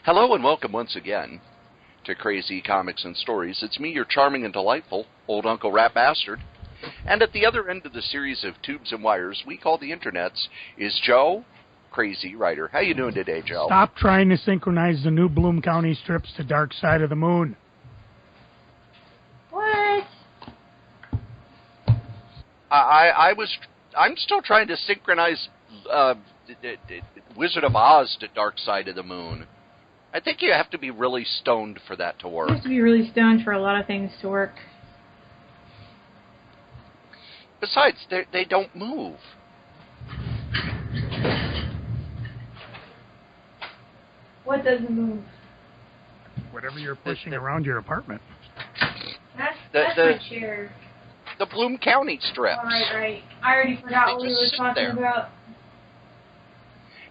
Hello and welcome once again to Crazy Comics and Stories. It's me, your charming and delightful old Uncle Rat Bastard. And at the other end of the series of tubes and wires we call the internets is Joe, Crazy Writer. How you doing today, Joe? Stop trying to synchronize the new Bloom County strips to Dark Side of the Moon. What? I'm still trying to synchronize Wizard of Oz to Dark Side of the Moon. I think you have to be really stoned for that to work. You have to be really stoned for a lot of things to work. Besides, they don't move. What doesn't move? Whatever you're pushing around your apartment. That's my chair. The Bloom County strips. Oh, right. I already forgot what we were talking about.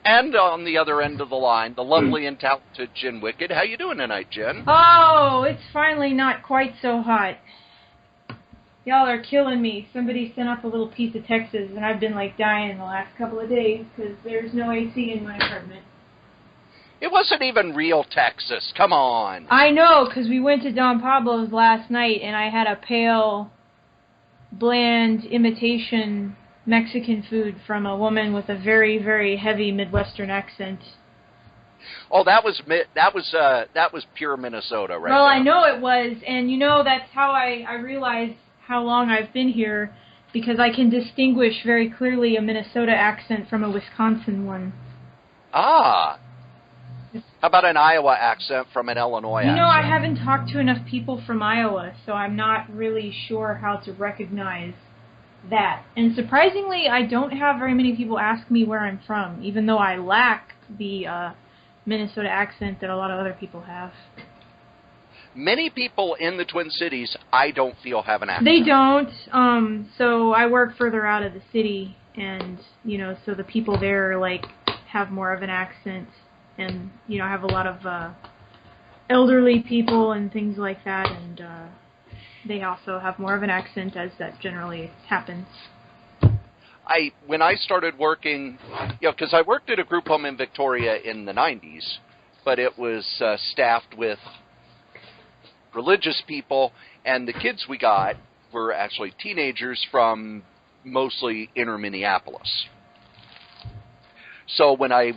And on the other end of the line, the lovely and talented Jen Wicked. How you doing tonight, Jen? Oh, it's finally not quite so hot. Y'all are killing me. Somebody sent up a little piece of Texas, and I've been, dying the last couple of days because there's no AC in my apartment. It wasn't even real Texas. Come on. I know, because we went to Don Pablo's last night, and I had a pale, bland imitation Mexican food from a woman with a very, very heavy Midwestern accent. Oh, that was pure Minnesota, right? Well, there. I know it was, and that's how I realized how long I've been here, because I can distinguish very clearly a Minnesota accent from a Wisconsin one. Ah. How about an Iowa accent from an Illinois accent? I haven't talked to enough people from Iowa, so I'm not really sure how to recognize that. And surprisingly, I don't have very many people ask me where I'm from, even though I lack the Minnesota accent that a lot of other people have. Many people in the Twin Cities, I don't feel have an accent. They don't. So I work further out of the city, and, so the people there, have more of an accent, and, have a lot of elderly people and things like that, and they also have more of an accent, as that generally happens. When I started working, because I worked at a group home in Victoria in the 90s, but it was staffed with religious people, and the kids we got were actually teenagers from mostly inner Minneapolis. So when I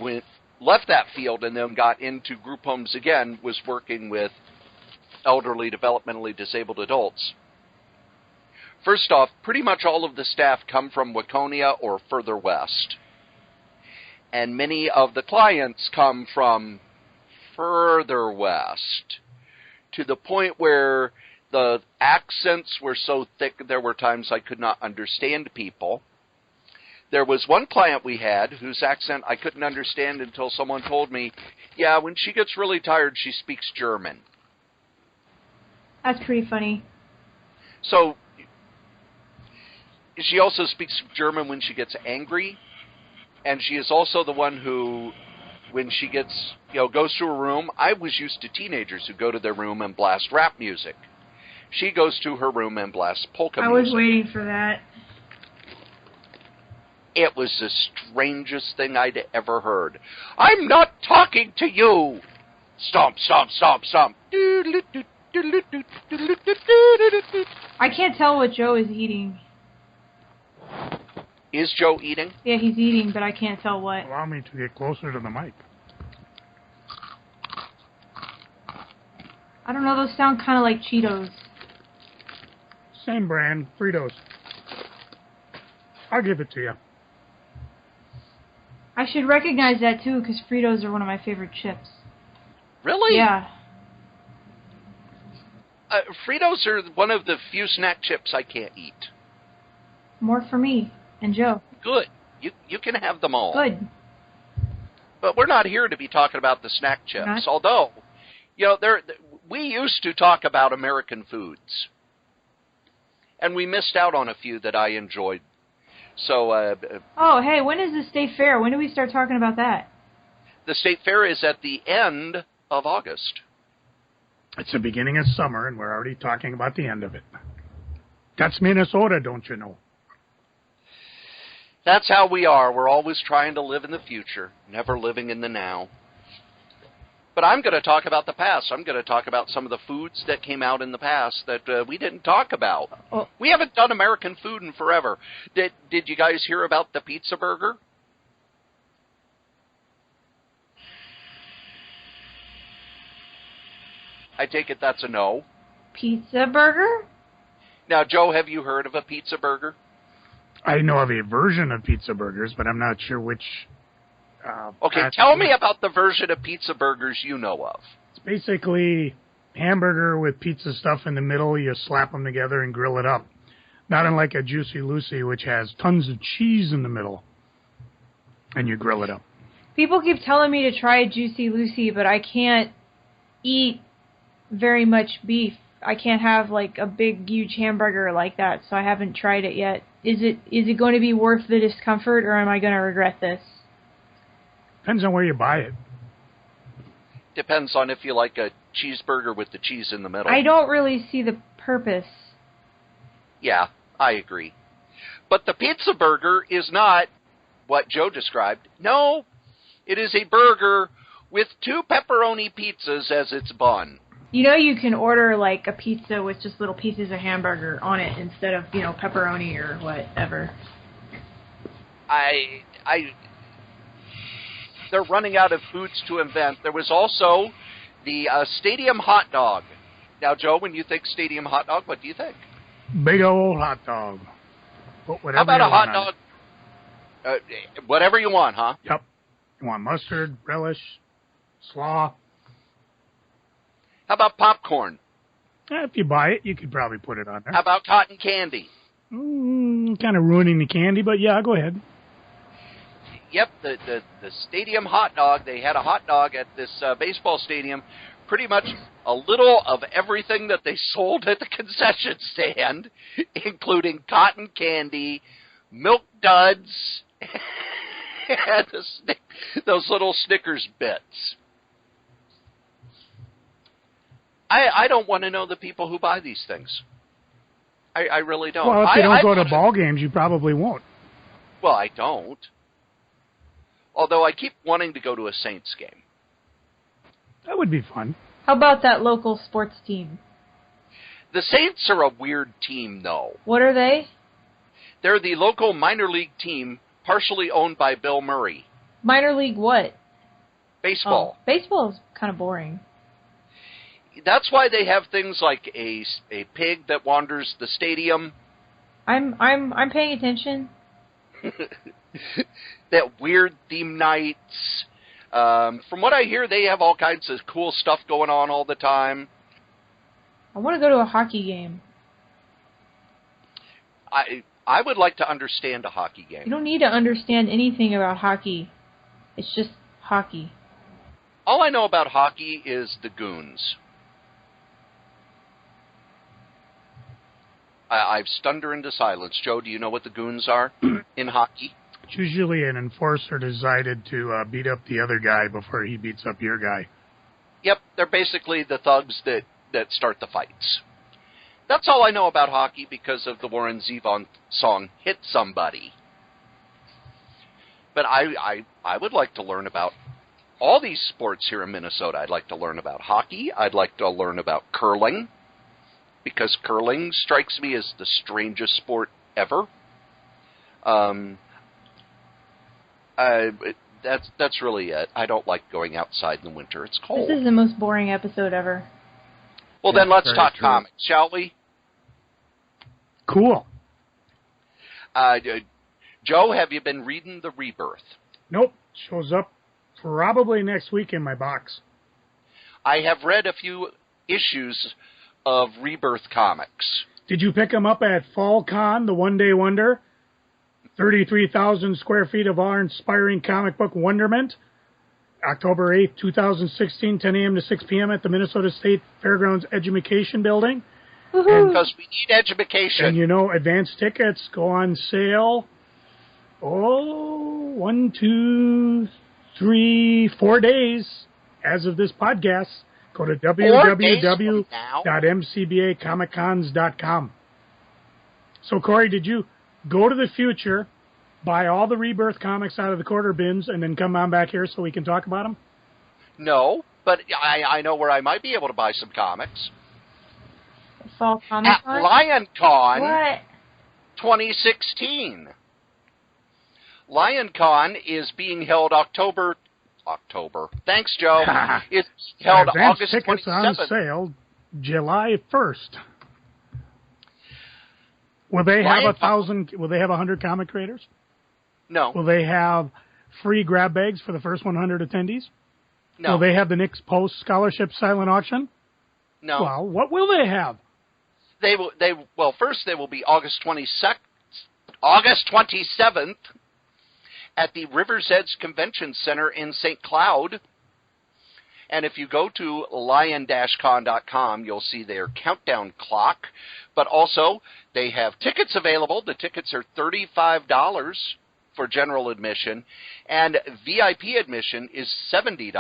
left that field and then got into group homes again, was working with elderly, developmentally disabled adults. First off, pretty much all of the staff come from Waconia or further west. And many of the clients come from further west, to the point where the accents were so thick there were times I could not understand people. There was one client we had whose accent I couldn't understand until someone told me, yeah, when she gets really tired, she speaks German. That's pretty funny. So, she also speaks German when she gets angry, and she is also the one who, when she gets, goes to her room, I was used to teenagers who go to their room and blast rap music. She goes to her room and blasts polka music. I was waiting for that. It was the strangest thing I'd ever heard. I'm not talking to you! Stomp, stomp, stomp, stomp. I can't tell what Joe is eating. Is Joe eating? Yeah, he's eating, but I can't tell what. Allow me to get closer to the mic. I don't know, those sound kind of like Cheetos. Same brand, Fritos. I'll give it to you. I should recognize that, too, because Fritos are one of my favorite chips. Really? Yeah. Fritos are one of the few snack chips I can't eat. More for me and Joe. Good. You can have them all. Good. But we're not here to be talking about the snack chips. Not? Although, we used to talk about American foods. And we missed out on a few that I enjoyed. So, oh, hey, when is the state fair? When do we start talking about that? The state fair is at the end of August. It's the beginning of summer, and we're already talking about the end of it. That's Minnesota, don't you know? That's how we are. We're always trying to live in the future, never living in the now. But I'm going to talk about the past. I'm going to talk about some of the foods that came out in the past that we didn't talk about. Oh. We haven't done American food in forever. Did you guys hear about the pizza burger? I take it that's a no. Pizza burger? Now, Joe, have you heard of a pizza burger? I know of a version of pizza burgers, but I'm not sure which. Okay, tell me about the version of pizza burgers you know of. It's basically hamburger with pizza stuff in the middle. You slap them together and grill it up. Not unlike a Juicy Lucy, which has tons of cheese in the middle. And you grill it up. People keep telling me to try a Juicy Lucy, but I can't eat very much beef. I can't have like a big, huge hamburger like that, so I haven't tried it yet. Is it going to be worth the discomfort, or am I going to regret this? Depends on where you buy it. Depends on if you like a cheeseburger with the cheese in the middle. I don't really see the purpose. Yeah, I agree. But the pizza burger is not what Joe described. No, it is a burger with 2 pepperoni pizzas as its bun. You know, you can order like a pizza with just little pieces of hamburger on it instead of, pepperoni or whatever. They're running out of foods to invent. There was also the stadium hot dog. Now, Joe, when you think stadium hot dog, what do you think? Big old hot dog. Put whatever How about you a hot want dog? Whatever you want, huh? Yep. You want mustard, relish, slaw? How about popcorn? If you buy it, you could probably put it on there. How about cotton candy? Kind of ruining the candy, but yeah, go ahead. Yep, the stadium hot dog. They had a hot dog at this baseball stadium. Pretty much a little of everything that they sold at the concession stand, including cotton candy, milk duds, and those little Snickers bits. I don't want to know the people who buy these things. I really don't. Well, if you don't go to ball games, you probably won't. Well, I don't. Although I keep wanting to go to a Saints game. That would be fun. How about that local sports team? The Saints are a weird team, though. What are they? They're the local minor league team, partially owned by Bill Murray. Minor league what? Baseball. Oh, baseball is kind of boring. That's why they have things like a pig that wanders the stadium. I'm paying attention. That weird theme nights. From what I hear, they have all kinds of cool stuff going on all the time. I want to go to a hockey game. I would like to understand a hockey game. You don't need to understand anything about hockey. It's just hockey. All I know about hockey is the goons. I've stunned her into silence. Joe, do you know what the goons are in hockey? It's usually an enforcer decided to beat up the other guy before he beats up your guy. Yep, they're basically the thugs that start the fights. That's all I know about hockey because of the Warren Zevon song, Hit Somebody. But I would like to learn about all these sports here in Minnesota. I'd like to learn about hockey. I'd like to learn about curling, because curling strikes me as the strangest sport ever. That's really it. I don't like going outside in the winter. It's cold. This is the most boring episode ever. Well, then let's talk comics, shall we? Cool. Joe, have you been reading the Rebirth? Nope. Shows up probably next week in my box. I have read a few issues of Rebirth comics. Did you pick them up at Fall Con, the one-day wonder? 33,000 square feet of awe-inspiring comic book wonderment. October 8th, 2016, 10 a.m. to 6 p.m. at the Minnesota State Fairgrounds Education Building. Because we need education. And advance tickets go on sale. 4 days as of this podcast. Go to www.mcbacomiccons.com. So, Cory, did you go to the future, buy all the Rebirth comics out of the quarter bins, and then come on back here so we can talk about them? No, but I know where I might be able to buy some comics. Fall Comic At Con? LionCon What? 2016. LionCon is being held October. Thanks, Joe. It's held Advance August tickets 27th. on sale July 1st. Will they have 1,000? Will they have 100 comic creators? No. Will they have free grab bags for the first 100 attendees? No. Will they have the Nick's Post Scholarship silent auction? No. Well, what will they have? They will. Well, first they will be August 27th at the River's Edge Convention Center in St. Cloud. And if you go to lion-con.com, you'll see their countdown clock. But also, they have tickets available. The tickets are $35 for general admission, and VIP admission is $70.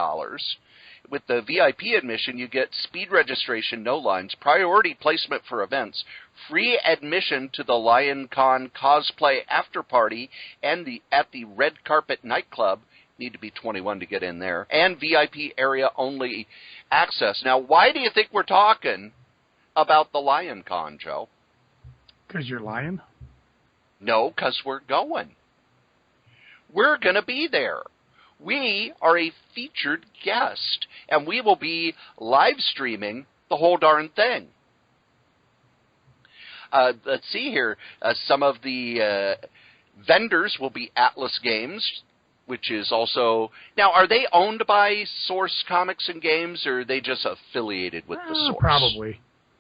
With the VIP admission, you get speed registration, no lines, priority placement for events, free admission to the LionCon cosplay after party and at the Red Carpet nightclub. Need to be 21 to get in there, and VIP area only access. Now, why do you think we're talking about the LionCon, Joe? Because you're lying? No, because we're going. We're going to be there. We are a featured guest, and we will be live streaming the whole darn thing. Let's see here. Some of the vendors will be Atlas Games, which is also... Now, are they owned by Source Comics and Games, or are they just affiliated with the Source? Probably.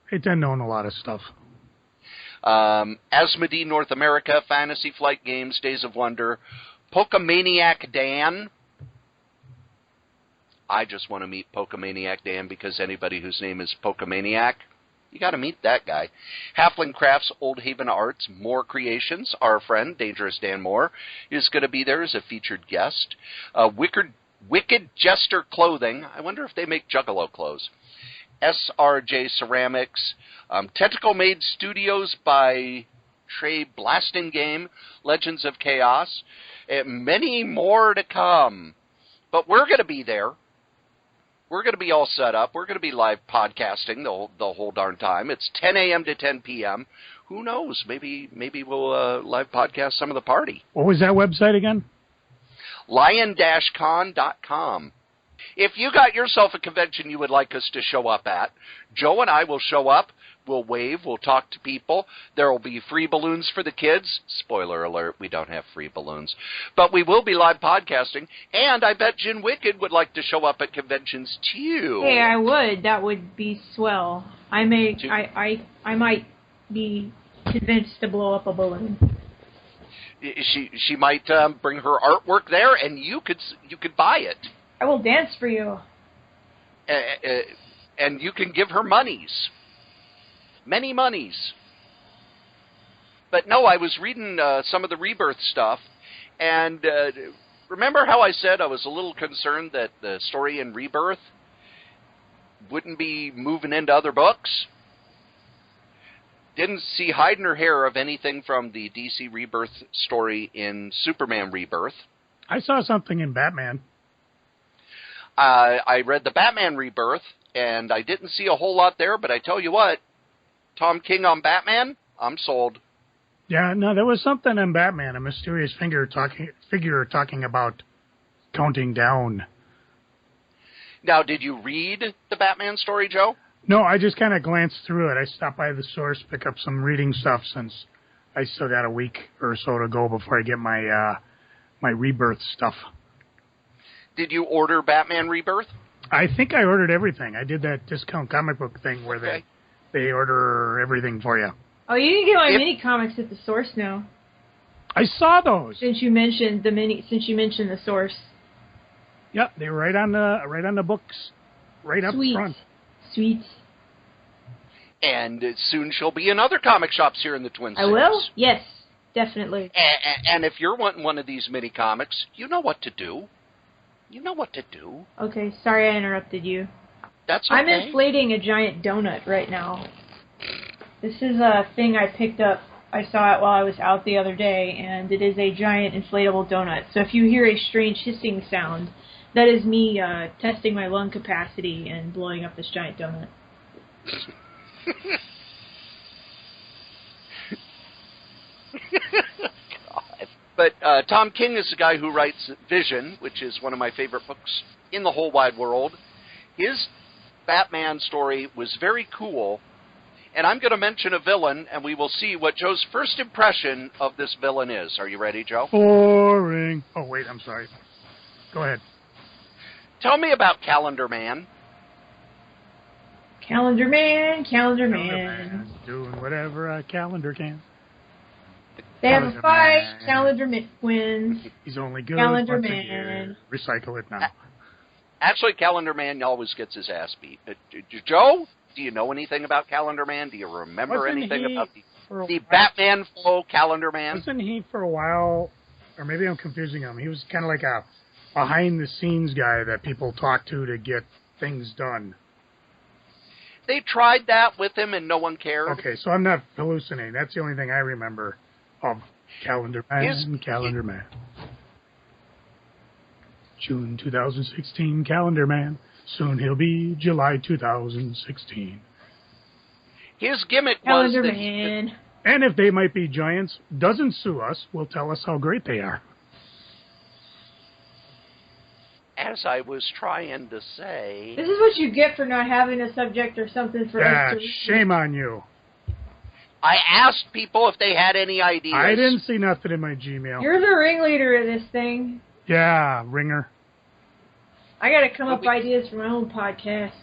They tend to own a lot of stuff. Asmodee North America, Fantasy Flight Games, Days of Wonder, Pokemaniac Dan. I just want to meet Pokemaniac Dan because anybody whose name is Pokemaniac, you got to meet that guy. Halfling Crafts, Old Haven Arts, Moore Creations, our friend, Dangerous Dan Moore, is going to be there as a featured guest. Wicked Jester Clothing. I wonder if they make Juggalo clothes. SRJ Ceramics. Tentacle Made Studios by Trey Blasting Game. Legends of Chaos. Many more to come. But we're going to be there. We're going to be all set up. We're going to be live podcasting the whole darn time. It's 10 a.m. to 10 p.m. Who knows? Maybe we'll live podcast some of the party. What was that website again? lion-con.com. If you got yourself a convention you would like us to show up at, Joe and I will show up. We'll wave. We'll talk to people. There will be free balloons for the kids. Spoiler alert, we don't have free balloons. But we will be live podcasting. And I bet Jen Wicked would like to show up at conventions too. Hey, I would. That would be swell. I might be convinced to blow up a balloon. She might bring her artwork there, and you could buy it. I will dance for you. And you can give her monies. Many monies. But no, I was reading some of the Rebirth stuff, and remember how I said I was a little concerned that the story in Rebirth wouldn't be moving into other books? Didn't see hide nor hair of anything from the DC Rebirth story in Superman Rebirth. I saw something in Batman. I read the Batman Rebirth, and I didn't see a whole lot there, but I tell you what, Tom King on Batman, I'm sold. Yeah, no, there was something in Batman, a mysterious figure talking about counting down. Now, did you read the Batman story, Joe? No, I just kind of glanced through it. I stopped by the Source, pick up some reading stuff since I still got a week or so to go before I get my my Rebirth stuff. Did you order Batman Rebirth? I think I ordered everything. I did that discount comic book thing where they order everything for you. Oh, you can get my mini comics at the Source now. I saw those. Since you mentioned the Source. Yep, they were right on the books, right up front. Sweet. And soon she'll be in other comic shops here in the Twin Cities. I will? Yes, definitely. And if you're wanting one of these mini comics, you know what to do. You know what to do. Okay, sorry I interrupted you. That's okay. I'm inflating a giant donut right now. This is a thing I picked up I saw it while I was out the other day, and it is a giant inflatable donut. So if you hear a strange hissing sound, that is me testing my lung capacity and blowing up this giant donut. God. But Tom King is the guy who writes Vision, which is one of my favorite books in the whole wide world. His Batman story was very cool, and I'm going to mention a villain, and we will see what Joe's first impression of this villain is. Are you ready, Joe? Boring. Oh, wait, I'm sorry. Go ahead. Tell me about Calendar Man. Calendar Man. Doing whatever a calendar can. They have a Calendar fight. Man. Calendar Man wins. He's only good Calendar once a Man. year. Recycle it now. Actually, Calendar Man always gets his ass beat. Joe, do you know anything about Calendar Man? Do you remember anything about the Batman foe Calendar Man? Wasn't he for a while, or maybe I'm confusing him, he was kind of like a behind-the-scenes guy that people talk to get things done. They tried that with him and no one cared. Okay, so I'm not hallucinating. That's the only thing I remember of Calendar Man. Calendar Man. June 2016, Calendar Man. Soon he'll be July 2016. His gimmick was Calendar that Man. And if they might be giants, doesn't sue us, will tell us how great they are. as I was trying to say... This is what you get for not having a subject or something for us to read. Shame on you. I asked people if they had any ideas. I didn't see nothing in my Gmail. You're the ringleader of this thing. Yeah, ringer. I gotta come up with ideas for my own podcast.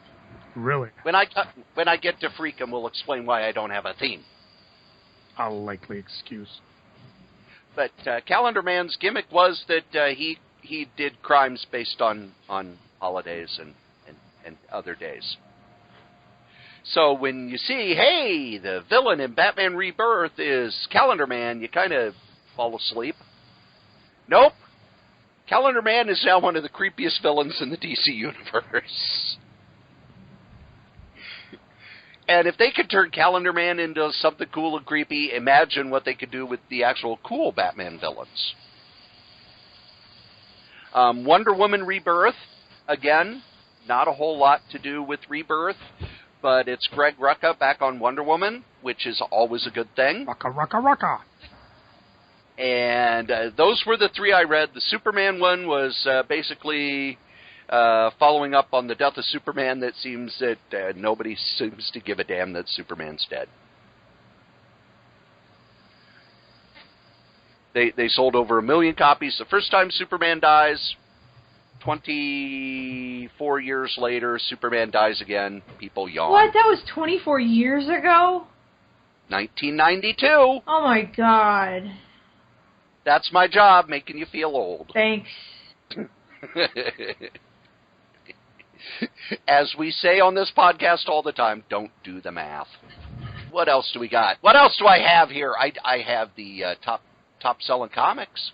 Really? When I get to Freakum, we'll explain why I don't have a theme. A likely excuse. But Calendar Man's gimmick was that he did crimes based on holidays and other days. So when you see, hey, the villain in Batman Rebirth is Calendar Man, you kind of fall asleep. Nope. Calendar Man is now one of the creepiest villains in the DC universe. And if they could turn Calendar Man into something cool and creepy, imagine what they could do with the actual cool Batman villains. Wonder Woman Rebirth, again, not a whole lot to do with Rebirth, but it's Greg Rucka back on Wonder Woman, which is always a good thing. Rucka, Rucka, Rucka. And those were the three I read. The Superman one was basically following up on the death of Superman. That seems that nobody seems to give a damn that Superman's dead. They sold over 1 million copies the first time Superman dies. 24 years later, Superman dies again. People yawn. What? That was 24 years ago? 1992. Oh my god. That's my job, making you feel old. Thanks. As we say on this podcast all the time, don't do the math. What else do we got? What else do I have here? I have the top selling comics.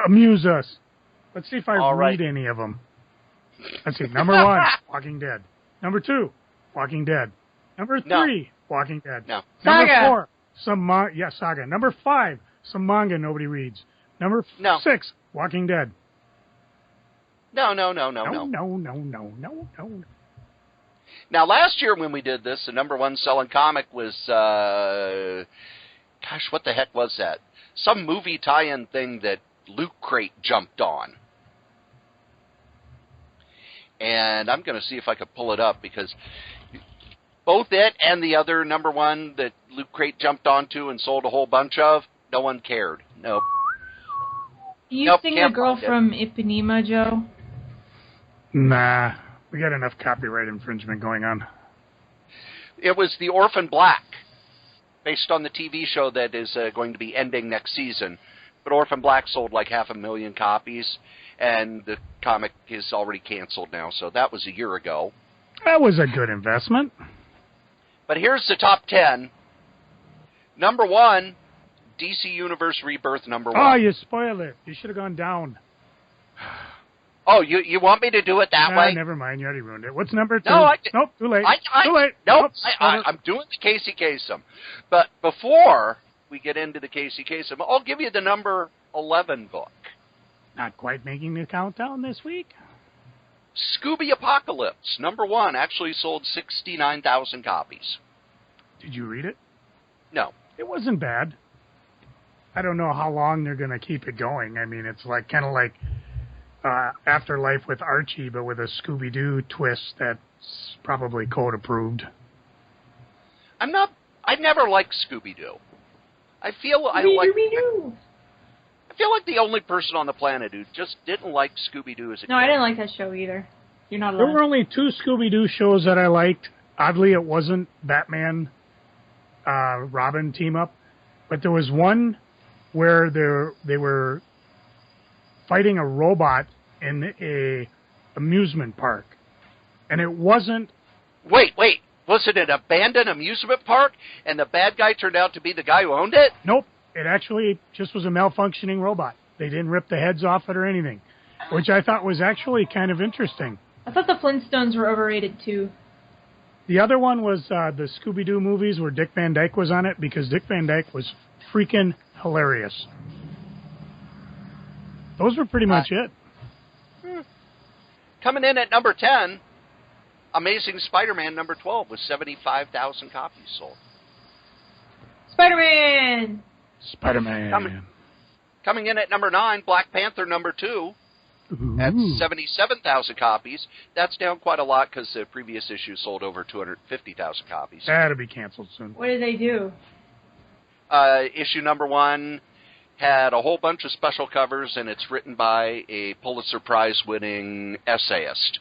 Amuse us. Let's see if I All read right. any of them. Let's see. Number 1, Walking Dead. Number 2, Walking Dead. Number 3, Walking Dead. No. Number Saga. 4, Saga. Number 5, some manga nobody reads. Number 6, Walking Dead. No. No. Now, last year when we did this, the number one selling comic was, gosh, what the heck was that? Some movie tie-in thing that Loot Crate jumped on. And I'm going to see if I can pull it up, because both it and the other number one that Loot Crate jumped onto and sold a whole bunch of, no one cared. Nope. Do you sing the girl from Ipanema, Joe? Nah. We got enough copyright infringement going on. It was The Orphan Black, based on the TV show that is going to be ending next season. But Orphan Black sold like 500,000 copies, and the comic is already canceled now, so that was a year ago. That was a good investment. But here's the top 10. Number 1, DC Universe Rebirth number 1. Oh, you spoiled it. You should have gone down. Oh, you want me to do it that way? Never mind. You already ruined it. What's number 2? No, Nope, too late. Too late. Nope, I'm doing the Casey Kasem. But before we get into the Casey Kasem. I'll give you the number 11 book. Not quite making the countdown this week. Scooby Apocalypse, number 1, actually sold 69,000 copies. Did you read it? No. It wasn't bad. I don't know how long they're going to keep it going. I mean, it's like kind of like Afterlife with Archie, but with a Scooby-Doo twist that's probably code approved. I never liked Scooby-Doo. I feel like the only person on the planet who just didn't like Scooby-Doo as a kid. No, I didn't like that show either. You're not allowed. There were only 2 Scooby-Doo shows that I liked. Oddly, it wasn't Batman Robin team up, but there was one where they were fighting a robot in a amusement park, and it wasn't. Wait. Was it an abandoned amusement park, and the bad guy turned out to be the guy who owned it? Nope. It actually just was a malfunctioning robot. They didn't rip the heads off it or anything, which I thought was actually kind of interesting. I thought the Flintstones were overrated, too. The other one was the Scooby-Doo movies where Dick Van Dyke was on it, because Dick Van Dyke was freaking hilarious. Those were pretty much it. Coming in at number 10, Amazing Spider-Man number 12 with 75,000 copies sold. Spider-Man! Coming in at number 9, Black Panther number 2 at 77,000 copies. That's down quite a lot because the previous issue sold over 250,000 copies. That'll be canceled soon. What did they do? Issue number 1 had a whole bunch of special covers, and it's written by a Pulitzer Prize-winning essayist.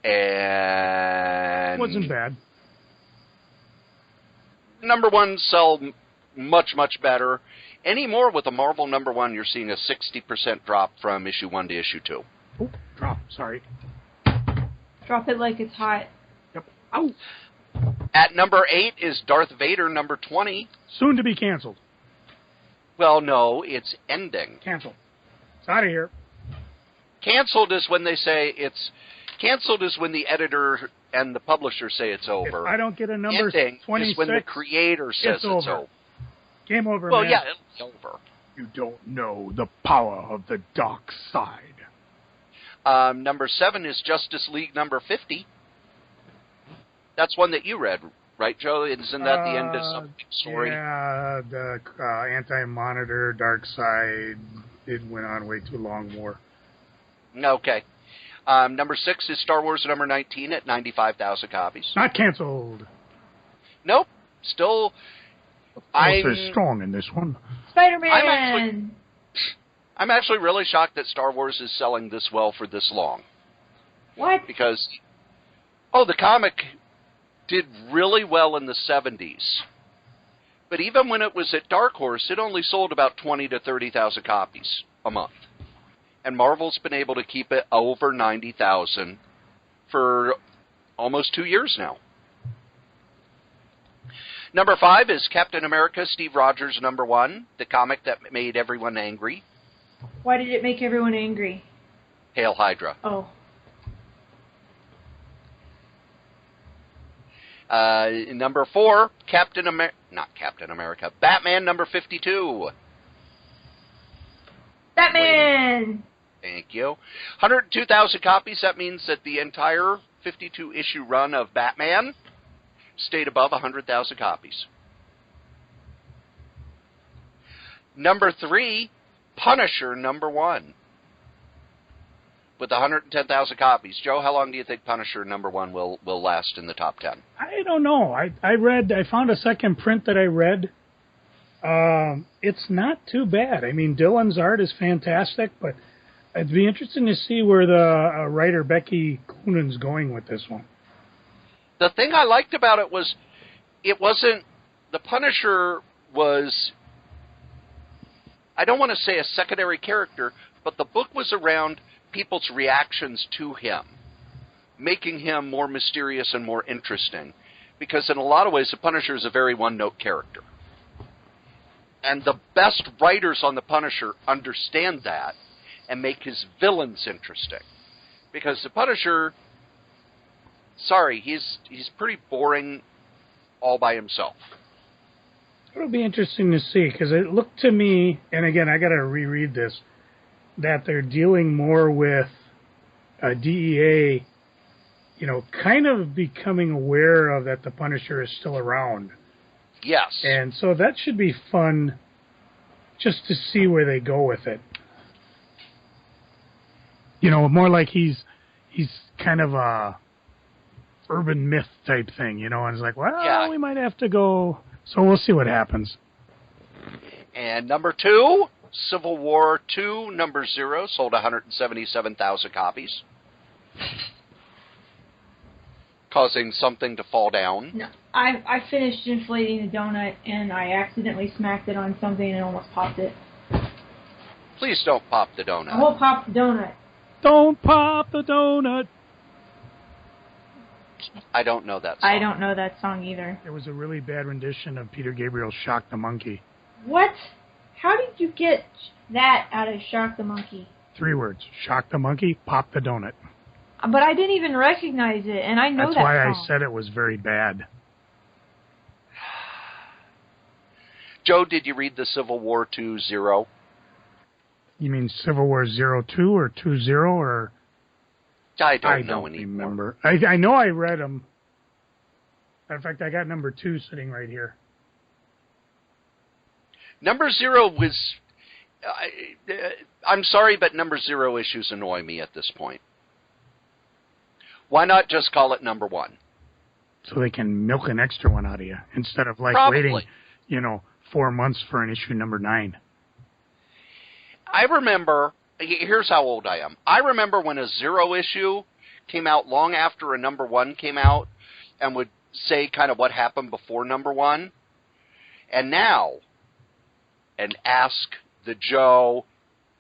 And wasn't bad. Number 1 sell much, much better. Any more with a Marvel number 1, you're seeing a 60% drop from issue 1 to issue 2. Oh, drop. Sorry. Drop it like it's hot. Yep. Ow. At number 8 is Darth Vader number 20. Soon to be canceled. Well, no, it's ending. Canceled. It's out of here. Canceled is when they say it's... Canceled is when the editor and the publisher say it's over. If I don't get a number ending 26, is when the creator says it's over. Game over, well, man. yeah, it's over. You don't know the power of the dark side. Number 7 is Justice League number 50. That's one that you read, right, Joe? Isn't that the end of some big story? Yeah, the Anti-Monitor, Dark Side. It went on way too long more. Okay. Number 6 is Star Wars number 19 at 95,000 copies. Not canceled. Nope. Still... They're strong in this one. Spider-Man! I'm actually really shocked that Star Wars is selling this well for this long. What? Because, the comic did really well in the 70s. But even when it was at Dark Horse, it only sold about 20 to 30,000 copies a month. And Marvel's been able to keep it over 90,000 for almost 2 years now. Number 5 is Captain America, Steve Rogers, number 1, the comic that made everyone angry. Why did it make everyone angry? Hail Hydra. Oh. Number 4, Batman number 52. Batman! Thank you. 102,000 copies. That means that the entire 52-issue run of Batman stayed above 100,000 copies. Number 3, Punisher number 1 with 110,000 copies. Joe, how long do you think Punisher number 1 will last in the top 10? I don't know. I found a second print that I read. It's not too bad. I mean, Dylan's art is fantastic, but it'd be interesting to see where the writer Becky Coonan's going with this one. The thing I liked about it was the Punisher was, I don't want to say a secondary character, but the book was around people's reactions to him, making him more mysterious and more interesting. Because in a lot of ways, the Punisher is a very one-note character. And the best writers on the Punisher understand that and make his villains interesting. Because the Punisher, sorry, he's pretty boring all by himself. It'll be interesting to see, because it looked to me, and again, I got to reread this, that they're dealing more with DEA, kind of becoming aware of that the Punisher is still around. Yes. And so that should be fun just to see where they go with it. More like he's kind of a urban myth type thing, and it's like, well, we might have to go. So we'll see what happens. And number 2, Civil War II, number 0, sold 177,000 copies. Causing something to fall down. No, I finished inflating the donut, and I accidentally smacked it on something and almost popped it. Please don't pop the donut. I won't pop the donut. Don't pop the donut. I don't know that song. I don't know that song either. It was a really bad rendition of Peter Gabriel's Shock the Monkey. What? How did you get that out of Shock the Monkey? 3 words. Shock the monkey, pop the donut. But I didn't even recognize it, and I know That's that why song. I said it was very bad. Joe, did you read the Civil War II 0? You mean Civil War 02 or 20 or... I don't know anymore. Remember. I know I read them. In fact, I got number 2 sitting right here. Number 0 was... I'm sorry, but number 0 issues annoy me at this point. Why not just call it number 1? So they can milk an extra one out of you instead of waiting, 4 months for an issue number 9. I remember... Here's how old I am. I remember when a 0 issue came out long after a number 1 came out and would say kind of what happened before number 1. And now, and ask the Joe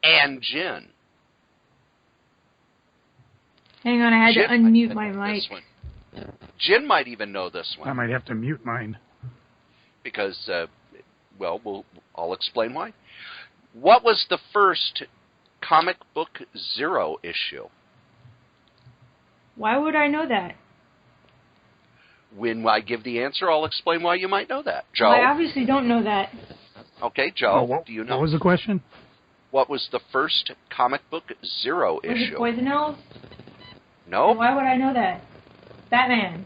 and Jen. Hang on, I had to unmute my mic. Jen might even know this one. I might have to mute mine. Because, I'll explain why. What was the first comic book 0 issue? Why would I know that? When I give the answer, I'll explain why you might know that. Joe? Well, I obviously don't know that. Okay, Joe, do you know? What was the question? What was the first comic book 0 issue? Was it Poison Elves? No. Why would I know that? Batman.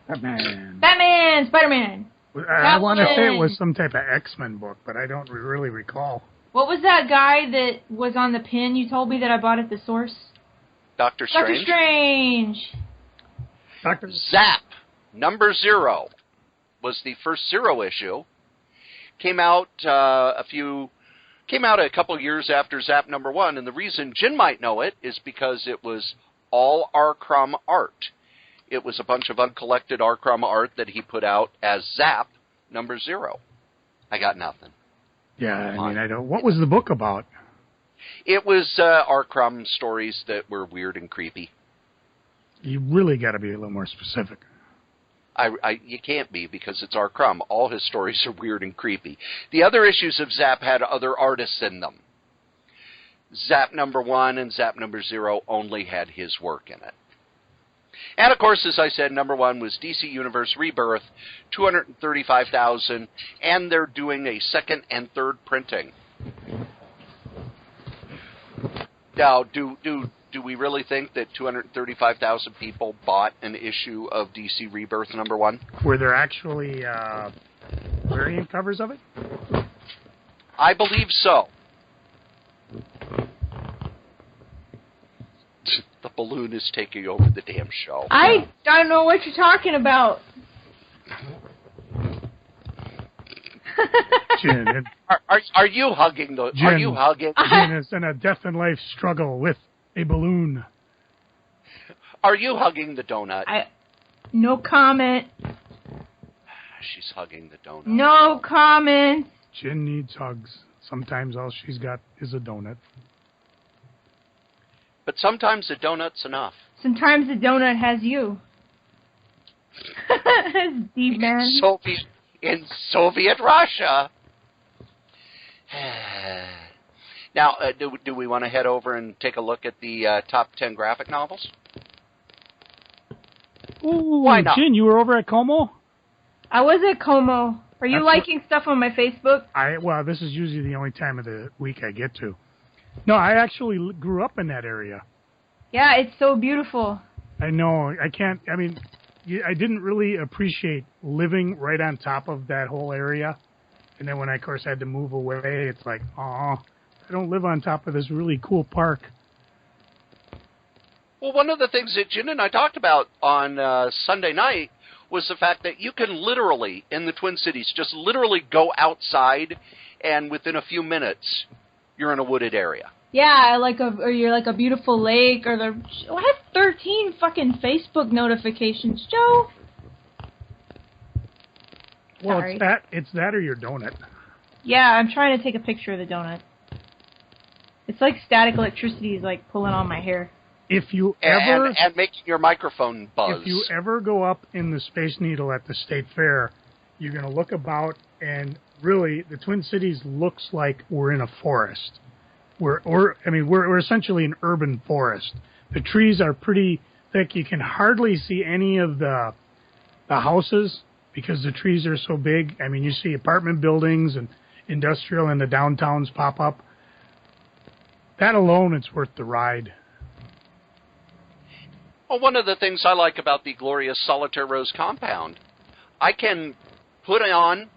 Batman. Spider-Man. I want to say it was some type of X-Men book, but I don't really recall. What was that guy that was on the pin you told me that I bought at the source? Doctor Strange. Doctor Strange. Zap, number 0, was the first 0 issue. Came out a couple years after Zap number 1, and the reason Jen might know it is because it was all Arcrum art. It was a bunch of uncollected Arcrum art that he put out as Zap number 0. I got nothing. Yeah, I mean, I don't... What was the book about? It was Arcrum stories that were weird and creepy. You really got to be a little more specific. You can't be, because it's Arcrum. All his stories are weird and creepy. The other issues of Zap had other artists in them. Zap number 1 and Zap number 0 only had his work in it. And, of course, as I said, number 1 was DC Universe Rebirth, 235,000, and they're doing a second and third printing. Now, do we really think that 235,000 people bought an issue of DC Rebirth number 1? Were there actually variant covers of it? I believe so. The balloon is taking over the damn show. I don't know what you're talking about. Jen, are you hugging the? Jen, are you hugging? Jen is in a death and life struggle with a balloon. Are you hugging the donut? No comment. She's hugging the donut. No comment. Jen needs hugs. Sometimes all she's got is a donut. But sometimes a donut's enough. Sometimes the donut has you. Deep man. In Soviet Russia. Now, do we want to head over and take a look at the top 10 graphic novels? Ooh, why not? Jen, you were over at Como? I was at Como. Are you liking stuff on my Facebook? Well, this is usually the only time of the week I get to. No, I actually grew up in that area. Yeah, it's so beautiful. I know. I didn't really appreciate living right on top of that whole area. And then when I, of course, had to move away, it's like, I don't live on top of this really cool park. Well, one of the things that Jen and I talked about on Sunday night was the fact that you can literally, in the Twin Cities, just literally go outside, and within a few minutes, you're in a wooded area. Yeah, or you're like a beautiful lake, or I have 13 fucking Facebook notifications, Joe. Well, Sorry. it's that or your donut. Yeah, I'm trying to take a picture of the donut. It's like static electricity is like pulling on my hair. If you ever and making your microphone buzz. If you ever go up in the Space Needle at the State Fair, you're going to look about, and really, the Twin Cities looks like we're in a forest. We're essentially an urban forest. The trees are pretty thick. You can hardly see any of the houses because the trees are so big. I mean, you see apartment buildings and industrial and the downtowns pop up. That alone, it's worth the ride. Well, one of the things I like about the glorious Solitaire Rose compound, I can put on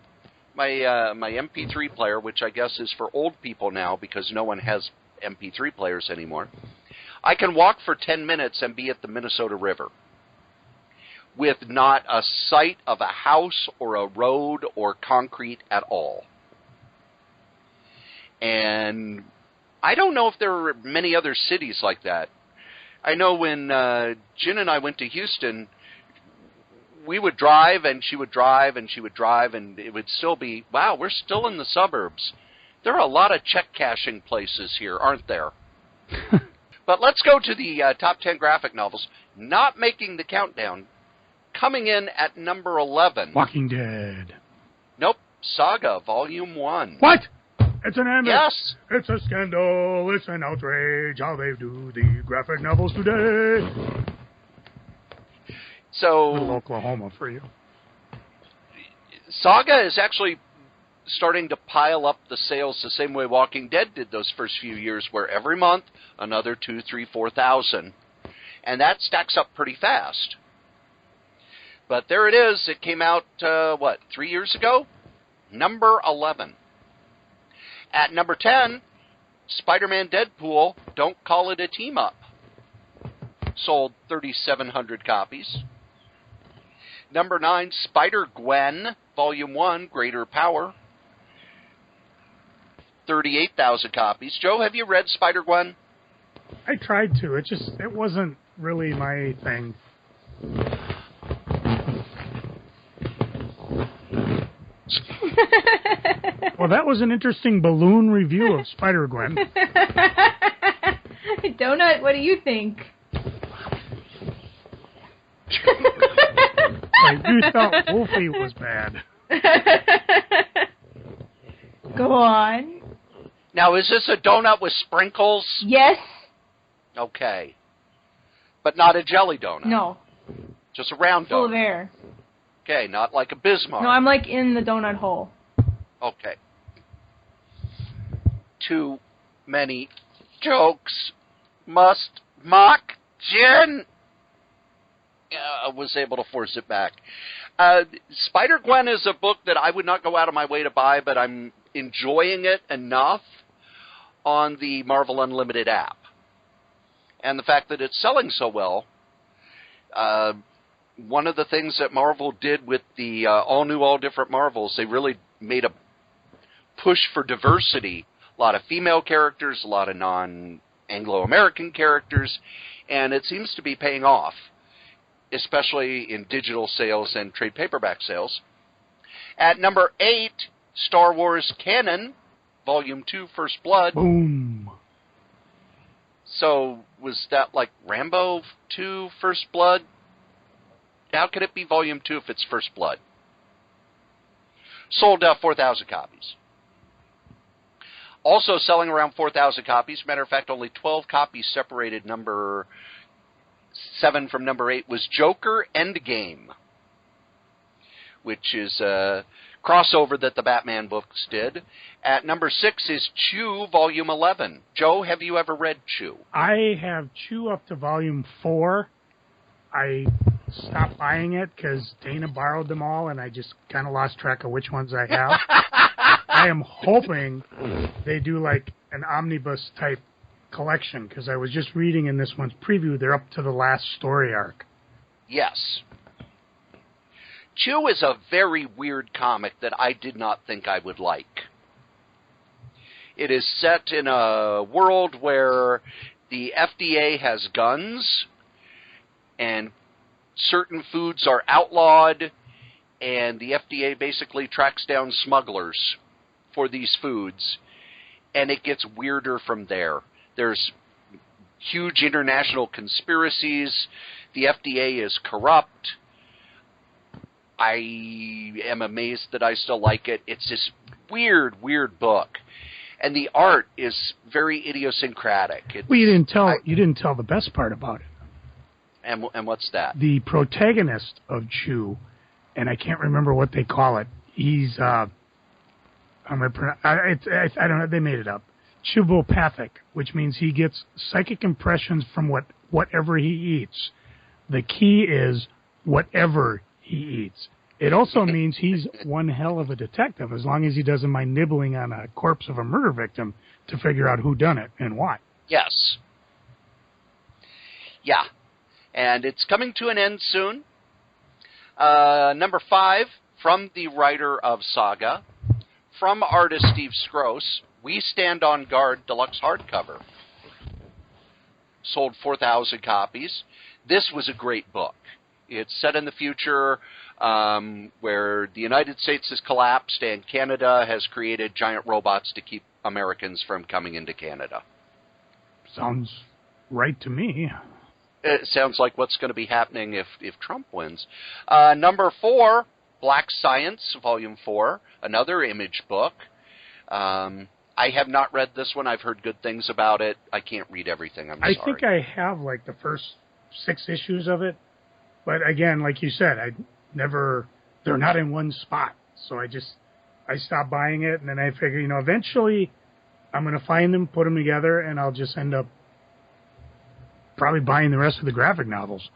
my MP3 player, which I guess is for old people now because no one has MP3 players anymore. I can walk for 10 minutes and be at the Minnesota River with not a sight of a house or a road or concrete at all. And I don't know if there are many other cities like that. I know when Jen and I went to Houston, we would drive, and she would drive, and she would drive, and it would still be, wow, we're still in the suburbs. There are a lot of check cashing places here, aren't there? But let's go to the top 10 graphic novels. Not making the countdown. Coming in at number 11. Walking Dead. Nope. Saga, Volume 1. What? It's an ambush. Yes. It's a scandal. It's an outrage. How they do the graphic novels today. So, Little Oklahoma for you. Saga is actually starting to pile up the sales the same way Walking Dead did those first few years, where every month another 2, 3, 4,000. And that stacks up pretty fast. But there it is. It came out, 3 years ago? Number 11. At number 10, Spider-Man Deadpool, Don't Call It a Team-Up. Sold 3,700 copies. Number 9, Spider-Gwen, Volume 1, Greater Power. 38,000 copies. Joe, have you read Spider-Gwen? I tried to. It wasn't really my thing. Well, that was an interesting balloon review of Spider-Gwen. Donut, what do you think? You thought Wolfie was bad. Go on. Now, is this a donut with sprinkles? Yes. Okay. But not a jelly donut? No. Just a round donut? Full of air. Okay, not like a Bismarck? No, I'm like in the donut hole. Okay. Too many jokes must mock Jen. I was able to force it back. Spider-Gwen is a book that I would not go out of my way to buy, but I'm enjoying it enough on the Marvel Unlimited app. And the fact that it's selling so well, one of the things that Marvel did with the all-new, all-different Marvels, they really made a push for diversity. A lot of female characters, a lot of non-Anglo-American characters, and it seems to be paying off, especially in digital sales and trade paperback sales. At number 8, Star Wars Canon, Volume 2, First Blood. Boom. So, was that like Rambo 2, First Blood? How could it be Volume 2 if it's First Blood? Sold 4,000 copies. Also selling around 4,000 copies. Matter of fact, only 12 copies separated number 7 from number 8 was Joker Endgame, which is a crossover that the Batman books did. At number 6 is Chew, Volume 11. Joe, have you ever read Chew? I have Chew up to Volume 4. I stopped buying it because Dana borrowed them all, and I just kind of lost track of which ones I have. I am hoping they do like an omnibus type collection, because I was just reading in this one's preview, they're up to the last story arc. Yes. Chew is a very weird comic that I did not think I would like. It is set in a world where the FDA has guns, and certain foods are outlawed, and the FDA basically tracks down smugglers for these foods, and it gets weirder from there. There's huge international conspiracies. The FDA is corrupt. I am amazed that I still like it. It's this weird, weird book. And the art is very idiosyncratic. Well, you didn't tell the best part about it. And what's that? The protagonist of Chew, and I can't remember what they call it. He's I don't know. They made it up. Chewopathic, which means he gets psychic impressions from whatever he eats. The key is whatever he eats. It also means he's one hell of a detective, as long as he doesn't mind nibbling on a corpse of a murder victim to figure out who done it and why. Yes. Yeah. And it's coming to an end soon. Number 5, from the writer of Saga, from artist Steve Skroce, We Stand on Guard Deluxe Hardcover. Sold 4,000 copies. This was a great book. It's set in the future where the United States has collapsed and Canada has created giant robots to keep Americans from coming into Canada. Sounds right to me. It sounds like what's going to be happening if Trump wins. Number 4, Black Science, Volume 4, another Image book. I have not read this one. I've heard good things about it. I can't read everything. I'm sorry. I think I have like the first 6 issues of it. But again, like you said, they're not in one spot. So I stopped buying it, and then I figure, eventually I'm going to find them, put them together, and I'll just end up probably buying the rest of the graphic novels.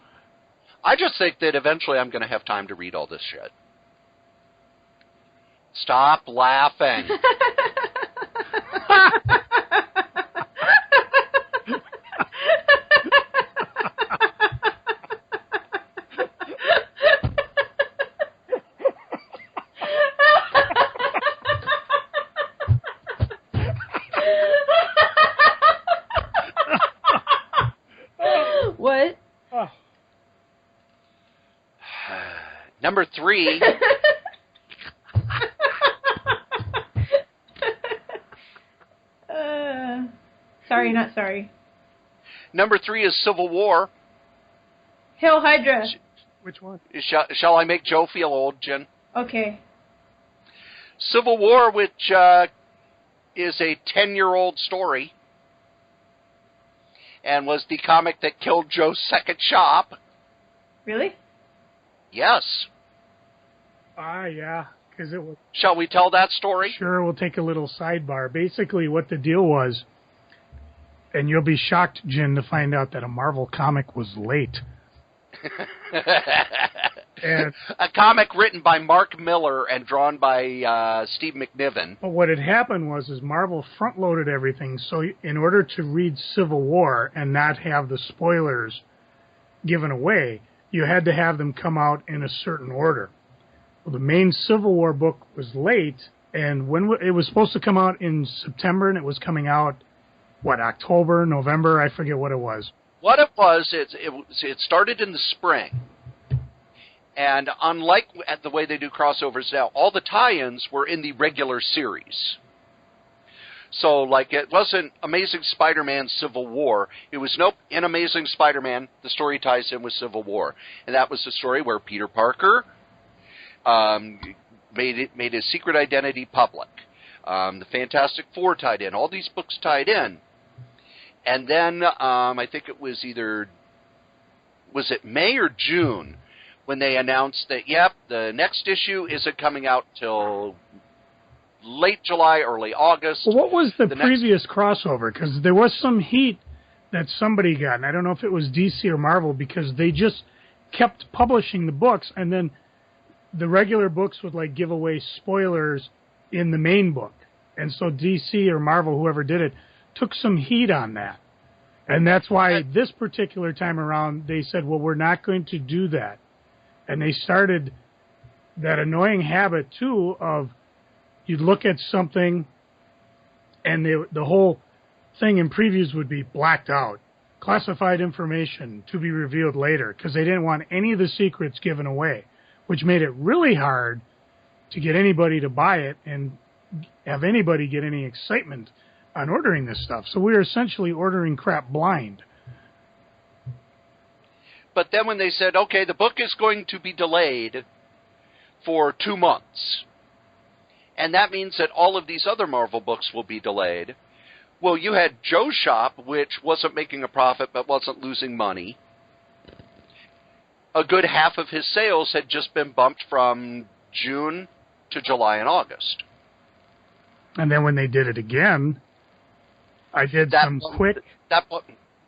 I just think that eventually I'm going to have time to read all this shit. Stop laughing. What? Oh. Number 3. Sorry, not sorry. Number 3 is Civil War. Hail Hydra. Which one? Shall I make Joe feel old, Jen? Okay. Civil War, which is a 10-year-old story, and was the comic that killed Joe's second shop. Really? Yes. Yeah, because it was... Shall we tell that story? Sure, we'll take a little sidebar. Basically, what the deal was, and you'll be shocked, Jen, to find out that a Marvel comic was late. And a comic written by Mark Miller and drawn by Steve McNiven. But what had happened was Marvel front-loaded everything, so in order to read Civil War and not have the spoilers given away, you had to have them come out in a certain order. Well, the main Civil War book was late, and when it was supposed to come out in September, and it was coming out, October, November? I forget what it was. What it was, it started in the spring. And unlike the way they do crossovers now, all the tie-ins were in the regular series. So, it wasn't Amazing Spider-Man Civil War. It was, in Amazing Spider-Man, the story ties in with Civil War. And that was the story where Peter Parker made his secret identity public. The Fantastic Four tied in. All these books tied in. And then I think it was was it May or June, when they announced that, yep, the next issue isn't coming out till late July, early August. Well, what was the previous crossover? Because there was some heat that somebody got, and I don't know if it was DC or Marvel, because they just kept publishing the books, and then the regular books would like give away spoilers in the main book. And so DC or Marvel, whoever did it, took some heat on that. And that's why this particular time around, they said, well, we're not going to do that. And they started that annoying habit, too, of you'd look at something and the whole thing in previews would be blacked out. Classified information to be revealed later, because they didn't want any of the secrets given away, which made it really hard to get anybody to buy it and have anybody get any excitement on ordering this stuff. So we were essentially ordering crap blind. But then when they said, okay, the book is going to be delayed for 2 months, and that means that all of these other Marvel books will be delayed. Well, you had Joe's shop, which wasn't making a profit but wasn't losing money. A good half of his sales had just been bumped from June to July and August. And then when they did it again, I did some quick...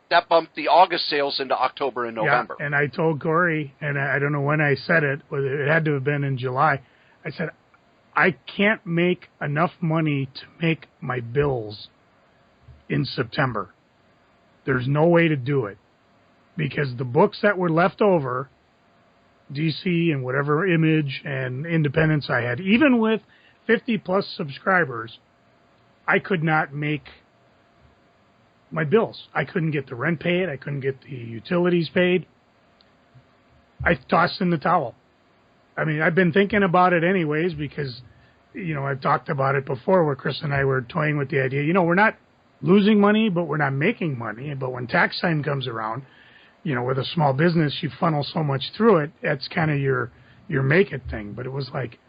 That bumped the August sales into October and November. Yeah, and I told Cory, and I don't know when I said it, but it had to have been in July, I said, I can't make enough money to make my bills in September. There's no way to do it. Because the books that were left over, DC and whatever Image and Independence I had, even with 50-plus subscribers, I could not make my bills. I couldn't get the rent paid. I couldn't get the utilities paid. I tossed in the towel. I mean, I've been thinking about it anyways because, you know, I've talked about it before where Chris and I were toying with the idea, you know, we're not losing money, but we're not making money. But when tax time comes around, you know, with a small business, you funnel so much through it, that's kind of your make it thing. But it was like,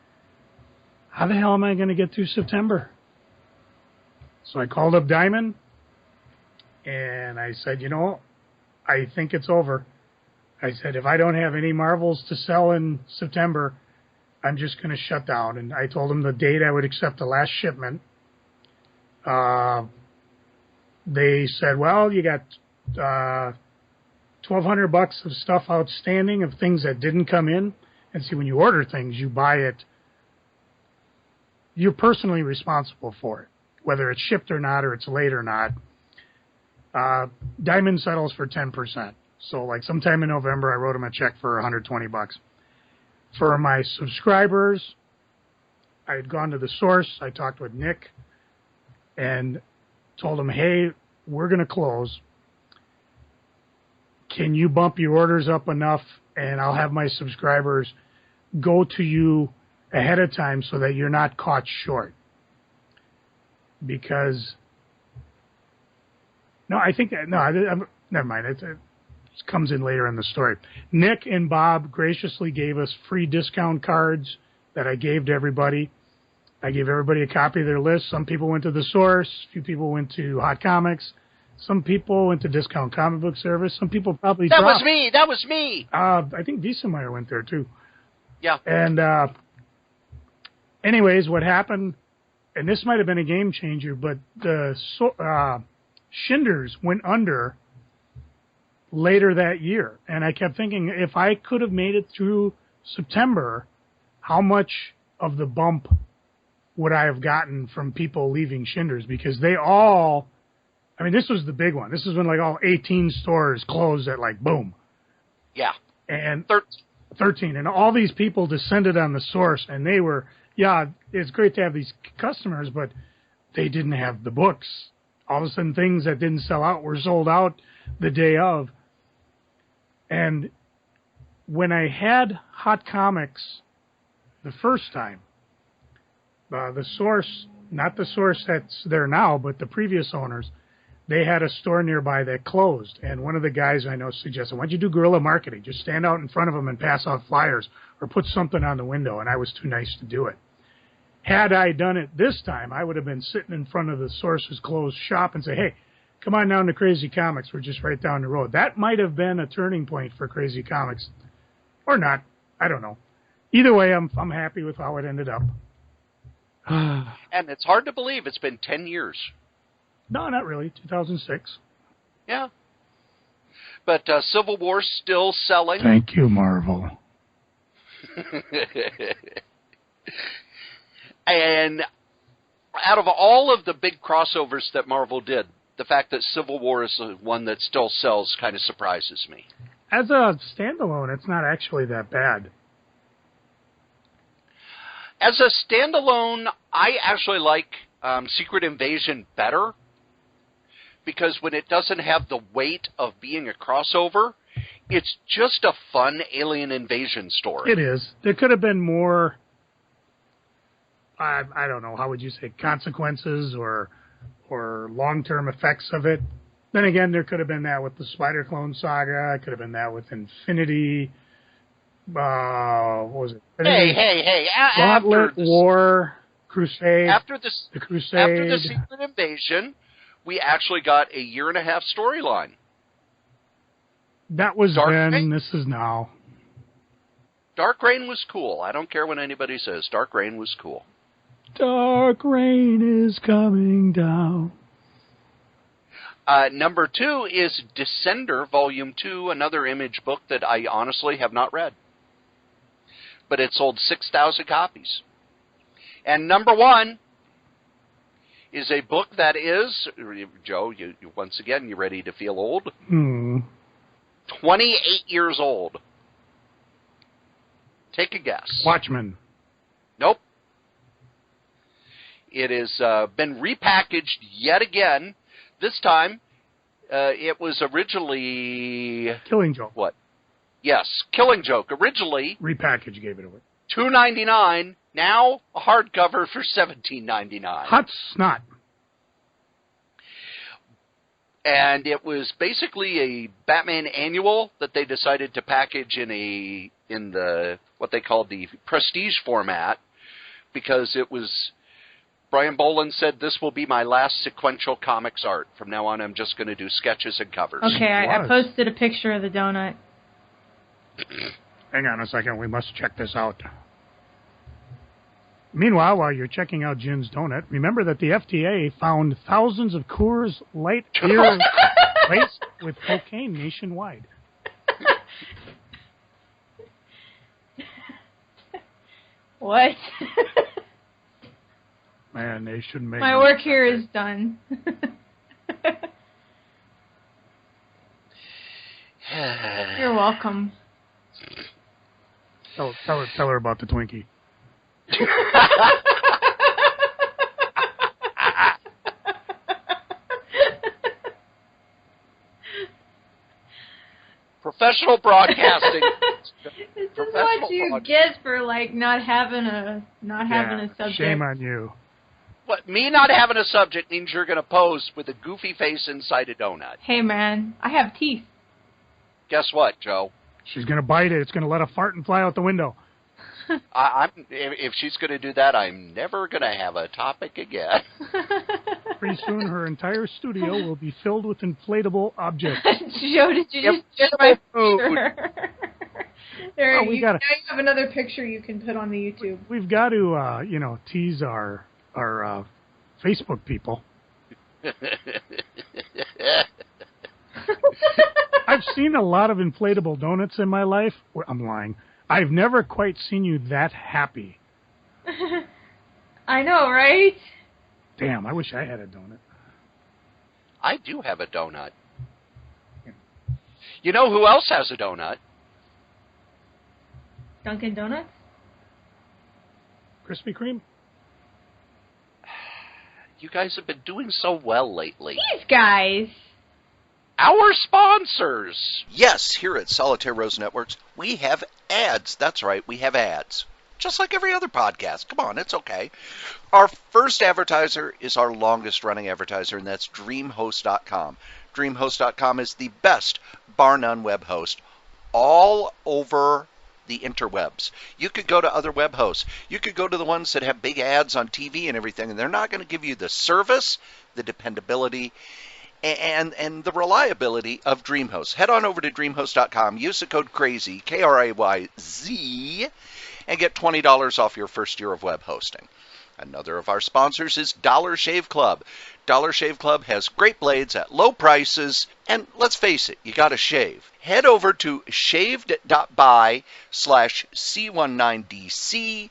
how the hell am I going to get through September? So I called up Diamond, and I said, you know, I think it's over. I said, if I don't have any Marvels to sell in September, I'm just going to shut down. And I told them the date I would accept the last shipment. They said, well, you got $1,200 of stuff outstanding of things that didn't come in. And see, when you order things, you buy it. You're personally responsible for it, whether it's shipped or not, or it's late or not. Diamond settles for 10%. So, like, sometime in November, I wrote them a check for $120. For my subscribers, I had gone to the source. I talked with Nick and told him, hey, we're going to close. Can you bump your orders up enough, and I'll have my subscribers go to you ahead of time so that you're not caught short? Because, no, I think that, no, never mind. It comes in later in the story. Nick and Bob graciously gave us free discount cards that I gave to everybody. I gave everybody a copy of their list. Some people went to the source. A few people went to Hot Comics. Some people went to Discount Comic Book Service. Some people probably That dropped. was me! I think Wiesemeyer went there, too. Yeah. And anyways, what happened, and this might have been a game changer, but the Shinders went under later that year. And I kept thinking, if I could have made it through September, how much of the bump would I have gotten from people leaving Shinders? Because they all, I mean, this was the big one. This is when, like, all 18 stores closed at, like, boom. Yeah. And 13. And all these people descended on the source, and they were, yeah, it's great to have these customers, but they didn't have the books. All of a sudden, things that didn't sell out were sold out the day of. And when I had Hot Comics the first time, the source, not the source that's there now, but the previous owners, they had a store nearby that closed. And one of the guys I know suggested, why don't you do guerrilla marketing? Just stand out in front of them and pass out flyers or put something on the window. And I was too nice to do it. Had I done it this time, I would have been sitting in front of the source's closed shop and say, hey, come on down to Crazy Comics. We're just right down the road. That might have been a turning point for Crazy Comics. Or not. I don't know. Either way, I'm happy with how it ended up. And it's hard to believe it's been 10 years. No, not really. 2006. Yeah. But Civil War's still selling. Thank you, Marvel. And out of all of the big crossovers that Marvel did, the fact that Civil War is the one that still sells kind of surprises me. As a standalone, it's not actually that bad. As a standalone, I actually like Secret Invasion better, because when it doesn't have the weight of being a crossover, it's just a fun alien invasion story. It is. There could have been more, I don't know, how would you say, consequences or long-term effects of it. Then again, there could have been that with the Spider-Clone saga. It could have been that with Infinity. What was it? Hey. Gauntlet, War, Crusade. After the Crusade. Secret Invasion, we actually got a 1.5-year storyline. That was Dark then. Reign? This is now. Dark Reign was cool. I don't care what anybody says. Dark Reign was cool. Dark rain is coming down. Number 2 is Descender, Volume 2, another Image book that I honestly have not read. But it sold 6,000 copies. And number 1 is a book that is, Joe, you once again, you ready to feel old? 28 years old. Take a guess. Watchmen. Nope. It has been repackaged yet again. This time, it was originally... Killing Joke. What? Yes, Killing Joke. Originally... Repackage gave it away. $2.99. Now, a hardcover for $17.99. Hot snot. And it was basically a Batman annual that they decided to package in the what they called the prestige format, because it was... Brian Boland said, "This will be my last sequential comics art. From now on, I'm just going to do sketches and covers." Okay, I posted a picture of the donut. Hang on a second. We must check this out. Meanwhile, while you're checking out Jin's donut, remember that the FDA found thousands of Coors Light beer laced with cocaine nationwide. What? Man, they shouldn't make... My work here is done. You're welcome. Tell her about the Twinkie. Professional broadcasting. This is what you get for not having a subject. Shame on you. What, me not having a subject means you're going to pose with a goofy face inside a donut. Hey, man, I have teeth. Guess what, Joe? She's going to bite it. It's going to let a fart and fly out the window. If she's going to do that, I'm never going to have a topic again. Pretty soon, her entire studio will be filled with inflatable objects. Joe, did you just share my picture? There, now you have another picture you can put on the YouTube. We've got to, tease our Facebook people. I've seen a lot of inflatable donuts in my life. I'm lying. I've never quite seen you that happy. I know, right? Damn, I wish I had a donut. I do have a donut. You know who else has a donut? Dunkin' Donuts? Krispy Kreme? You guys have been doing so well lately. These guys! Our sponsors! Yes, here at Solitaire Rose Networks, we have ads. That's right, we have ads. Just like every other podcast. Come on, it's okay. Our first advertiser is our longest-running advertiser, and that's DreamHost.com. DreamHost.com is the best, bar none, web host all over the interwebs. You could go to other web hosts. You could go to the ones that have big ads on TV and everything, and they're not going to give you the service, the dependability, and the reliability of DreamHost. Head on over to DreamHost.com, use the code CRAYZ, KRAYZ, and get $20 off your first year of web hosting. Another of our sponsors is Dollar Shave Club. Dollar Shave Club has great blades at low prices, and let's face it, you gotta shave. Head over to shaved.by/C19DC.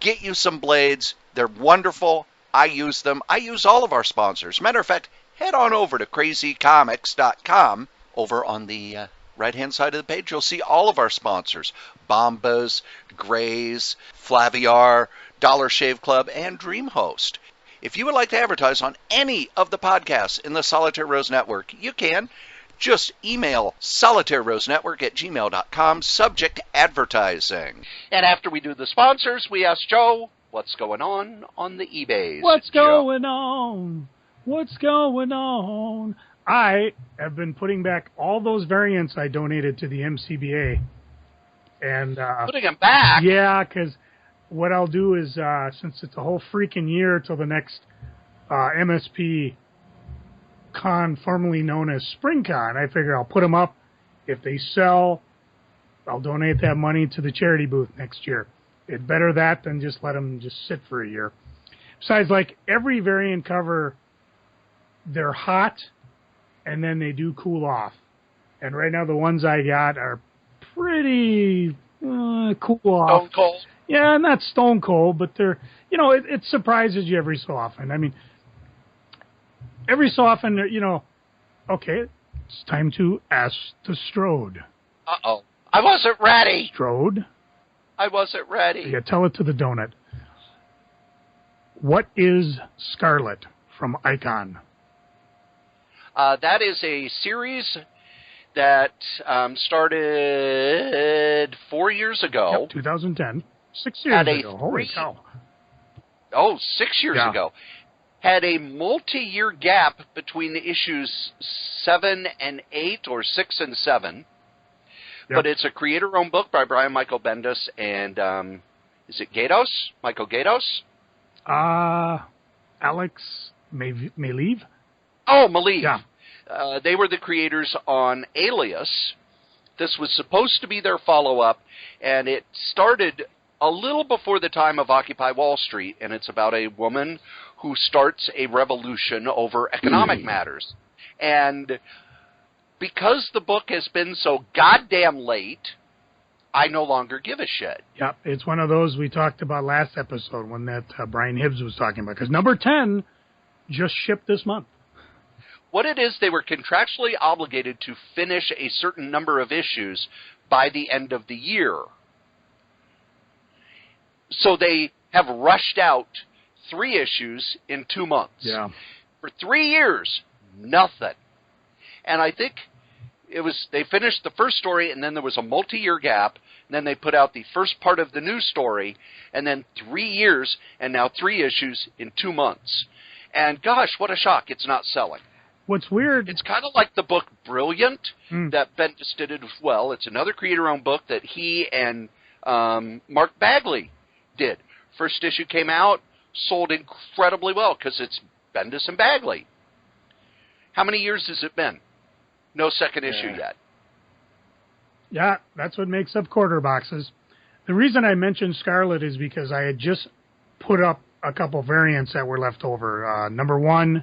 Get you some blades. They're wonderful. I use them. I use all of our sponsors. Matter of fact, head on over to crazycomics.com. Over on the right-hand side of the page, you'll see all of our sponsors. Bombas, Grays, Flaviar, Dollar Shave Club, and DreamHost. If you would like to advertise on any of the podcasts in the Solitaire Rose Network, you can. Just email solitairerosenetwork@gmail.com, subject advertising. And after we do the sponsors, we ask Joe, what's going on the eBays? What's going on? What's going on? I have been putting back all those variants I donated to the MCBA. And putting them back? Yeah, because what I'll do is, since it's a whole freaking year till the next MSP con, formerly known as SpringCon, I figure I'll put them up. If they sell, I'll donate that money to the charity booth next year. It's better that than just let them just sit for a year. Besides, like, every variant cover, they're hot, and then they do cool off. And right now the ones I got are pretty cool off. Stone cold? Yeah, not stone cold, but they're, it surprises you every so often. I mean, every so often, okay, it's time to ask the Strode. Uh-oh. I wasn't ready. Strode? I wasn't ready. Yeah, tell it to the donut. What is Scarlet from Icon? That is a series that started 4 years ago. Yep, 2010. 6 years ago. Holy cow. Oh, 6 years Yeah. ago. Had a multi-year gap between the issues 7 and 8, or 6 and 7. Yep. But it's a creator-owned book by Brian Michael Bendis and, is it Gatos? Michael Gatos? Alex Maleev? Oh, Maleev. Yeah. They were the creators on Alias. This was supposed to be their follow-up, and it started a little before the time of Occupy Wall Street, and it's about a woman who starts a revolution over economic matters. And because the book has been so goddamn late, I no longer give a shit. Yep, it's one of those we talked about last episode when that Brian Hibbs was talking about, because number 10 just shipped this month. What it is, they were contractually obligated to finish a certain number of issues by the end of the year. So they have rushed out 3 issues in 2 months. Yeah. For 3 years, nothing. And I think they finished the first story, and then there was a multi-year gap, and then they put out the first part of the new story, and then 3 years, and now 3 issues in 2 months. And gosh, what a shock, it's not selling. What's weird... It's kind of like the book Brilliant that Bendis did as well. It's another creator-owned book that he and Mark Bagley did. First issue came out, sold incredibly well because it's Bendis and Bagley. How many years has it been? No second issue yet. Yeah, that's what makes up quarter boxes. The reason I mentioned Scarlet is because I had just put up a couple variants that were left over. Number 1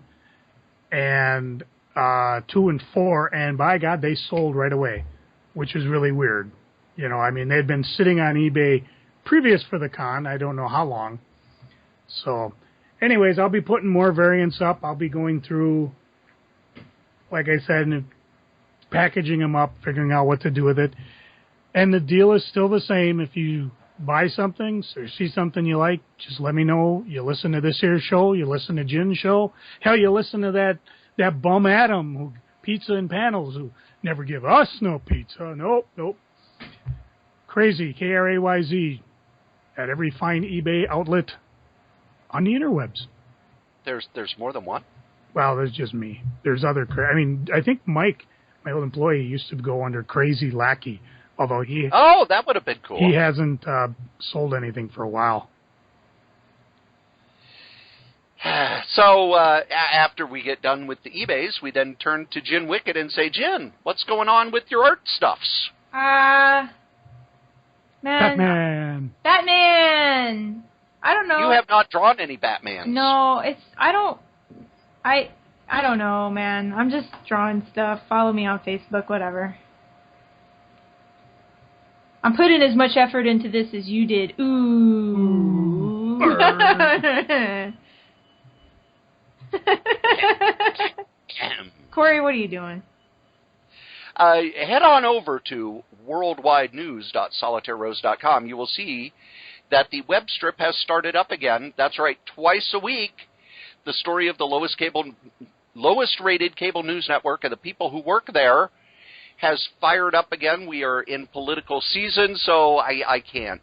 and 2 and 4, and by God, they sold right away, which is really weird. I mean, they'd been sitting on eBay previous for the con, I don't know how long. So, anyways, I'll be putting more variants up. I'll be going through, like I said, and packaging them up, figuring out what to do with it. And the deal is still the same. If you buy something or see something you like, just let me know. You listen to this here show, you listen to Jin's show. Hell, you listen to that bum Adam, who Pizza and Panels, who never give us no pizza. Nope. Crazy, Krayz, at every fine eBay outlet on the interwebs. There's more than one? Well, there's just me. There's other... I think Mike, my old employee, used to go under Crazy Lackey, although he... Oh, that would have been cool. He hasn't sold anything for a while. So after we get done with the eBays, we then turn to Jen Wicked and say, Jen, what's going on with your art stuffs? Batman. I don't know. You have not drawn any Batmans. No, I don't know, man. I'm just drawing stuff. Follow me on Facebook, whatever. I'm putting as much effort into this as you did. Ooh. Cory, what are you doing? Head on over to worldwidenews.solitairerose.com. You will see that the web strip has started up again. That's right, twice a week. The story of the lowest rated cable news network and the people who work there has fired up again. We are in political season, so I can't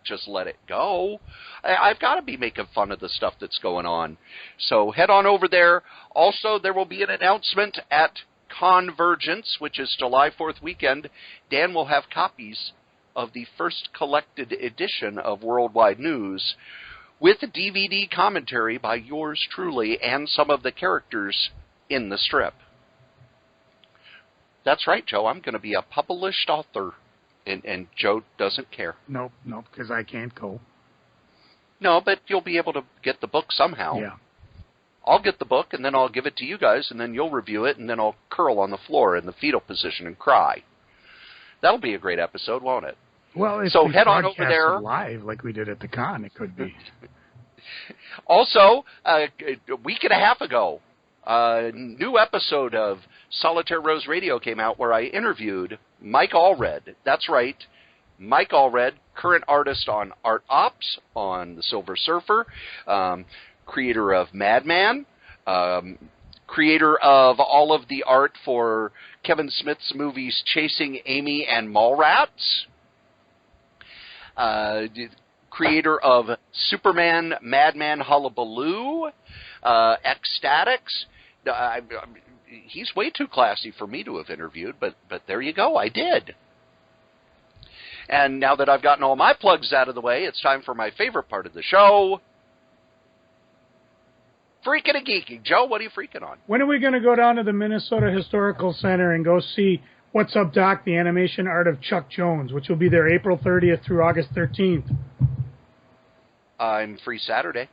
just let it go. I've got to be making fun of the stuff that's going on. So head on over there. Also, there will be an announcement at Convergence, which is July 4th weekend. Dan will have copies of the first collected edition of Worldwide News with DVD commentary by yours truly and some of the characters in the strip. That's right, Joe. I'm going to be a published author, and Joe doesn't care. Nope, because I can't go. No, but you'll be able to get the book somehow. Yeah. I'll get the book, and then I'll give it to you guys, and then you'll review it, and then I'll curl on the floor in the fetal position and cry. That'll be a great episode, won't it? Well, if so we head on over there live like we did at the con, it could be. Also, a week and a half ago, a new episode of Solitaire Rose Radio came out where I interviewed Mike Allred. That's right, Mike Allred, current artist on Art Ops, on The Silver Surfer, creator of Madman, creator of all of the art for Kevin Smith's movies Chasing Amy and Mallrats, creator of Superman, Madman Hullabaloo, Ecstatics. He's way too classy for me to have interviewed, but there you go, I did. And now that I've gotten all my plugs out of the way, it's time for my favorite part of the show, Freaking and Geeking. Joe, what are you freaking on? When are we going to go down to the Minnesota Historical Center and go see What's Up, Doc, the animation art of Chuck Jones, which will be there April 30th through August 13th? I'm free Saturday.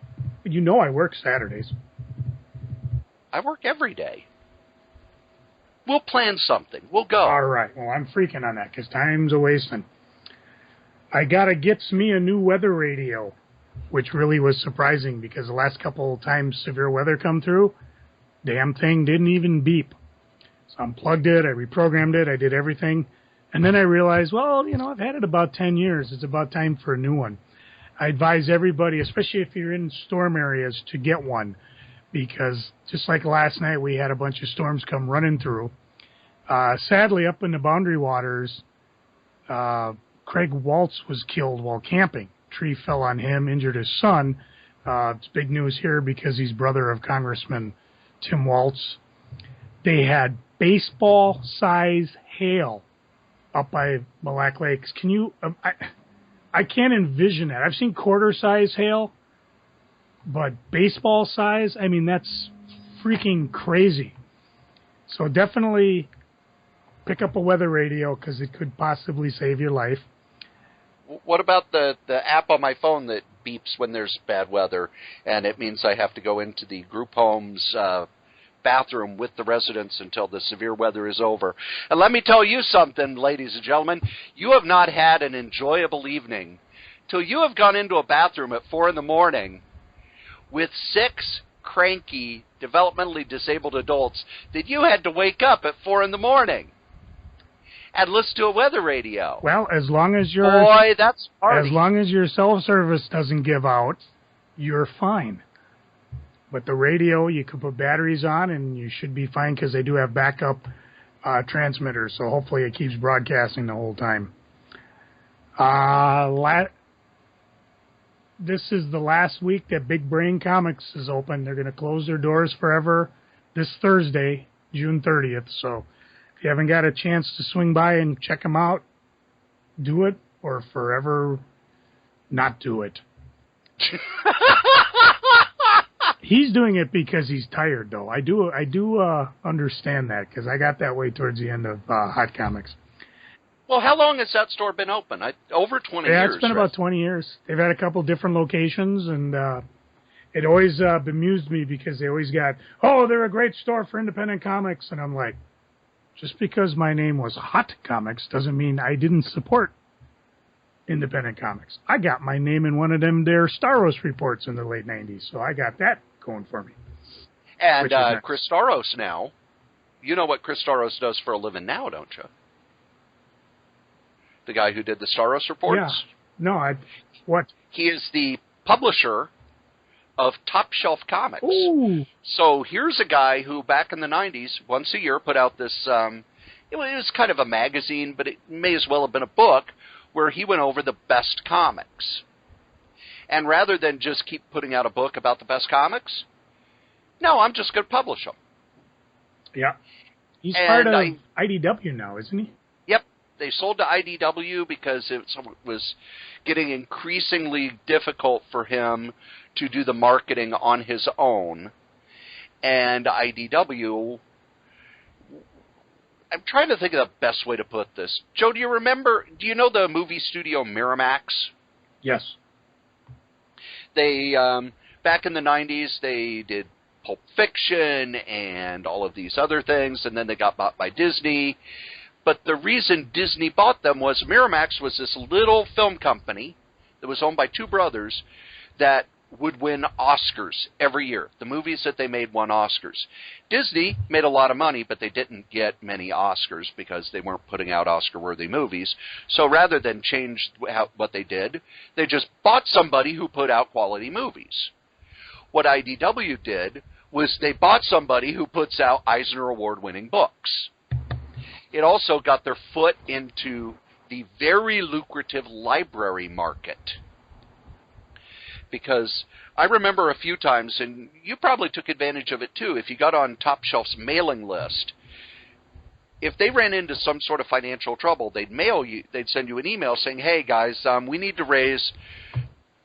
You know I work Saturdays. I work every day. We'll plan something. We'll go. All right. Well, I'm freaking on that because time's a-wasting. I got to get me a new weather radio, which really was surprising because the last couple of times severe weather come through, damn thing didn't even beep. So I unplugged it, I reprogrammed it, I did everything. And then I realized, well, I've had it about 10 years. It's about time for a new one. I advise everybody, especially if you're in storm areas, to get one. Because just like last night, we had a bunch of storms come running through. Sadly, up in the Boundary Waters, Craig Waltz was killed while camping. Tree fell on him, injured his son. It's big news here because he's brother of Congressman Tim Waltz. They had baseball-size hail up by Mille Lacs Lakes. Can you... I can't envision that. I've seen quarter-size hail, but baseball-size, that's freaking crazy. So definitely pick up a weather radio because it could possibly save your life. What about the app on my phone that beeps when there's bad weather, and it means I have to go into the group home's bathroom with the residents until the severe weather is over? And let me tell you something, ladies and gentlemen, you have not had an enjoyable evening till you have gone into a bathroom at 4 a.m. with 6 cranky, developmentally disabled adults that you had to wake up at 4 a.m. and listen to a weather radio. Well, as long as that's party. As long as your self-service doesn't give out, you're fine. But the radio, you can put batteries on, and you should be fine because they do have backup transmitters. So hopefully it keeps broadcasting the whole time. This is the last week that Big Brain Comics is open. They're going to close their doors forever this Thursday, June 30th. So if you haven't got a chance to swing by and check them out, do it, or forever not do it. He's doing it because he's tired, though. I do understand that, because I got that way towards the end of Hot Comics. Well, how long has that store been open? Over 20 years. Yeah, it's been about 20 years. They've had a couple different locations, and it always bemused me because they always got, oh, they're a great store for independent comics. And I'm like, just because my name was Hot Comics doesn't mean I didn't support independent comics. I got my name in one of them their Star Wars reports in the late 90s, so I got that going for me. And Chris Staros now, you know what Chris Staros does for a living now, don't you? The guy who did the Staros reports? Yeah. No, what? He is the publisher of Top Shelf Comics. Ooh. So here's a guy who, back in the 90s, once a year put out this, it was kind of a magazine, but it may as well have been a book, where he went over the best comics. And rather than just keep putting out a book about the best comics, no, I'm just going to publish them. Yeah. He's part of IDW now, isn't he? Yep. They sold to IDW because it was getting increasingly difficult for him to do the marketing on his own. And IDW... I'm trying to think of the best way to put this. Joe, do you know the movie studio Miramax? Yes. They, back in the 90s, they did Pulp Fiction and all of these other things, and then they got bought by Disney. But the reason Disney bought them was Miramax was this little film company that was owned by two brothers that would win Oscars every year. The movies that they made won Oscars. Disney made a lot of money, but they didn't get many Oscars because they weren't putting out Oscar-worthy movies. So rather than change what they did, they just bought somebody who put out quality movies. What IDW did was they bought somebody who puts out Eisner Award-winning books. It also got their foot into the very lucrative library market. Because I remember a few times, and you probably took advantage of it too, if you got on Top Shelf's mailing list, if they ran into some sort of financial trouble, they'd send you an email saying, hey guys, we need to raise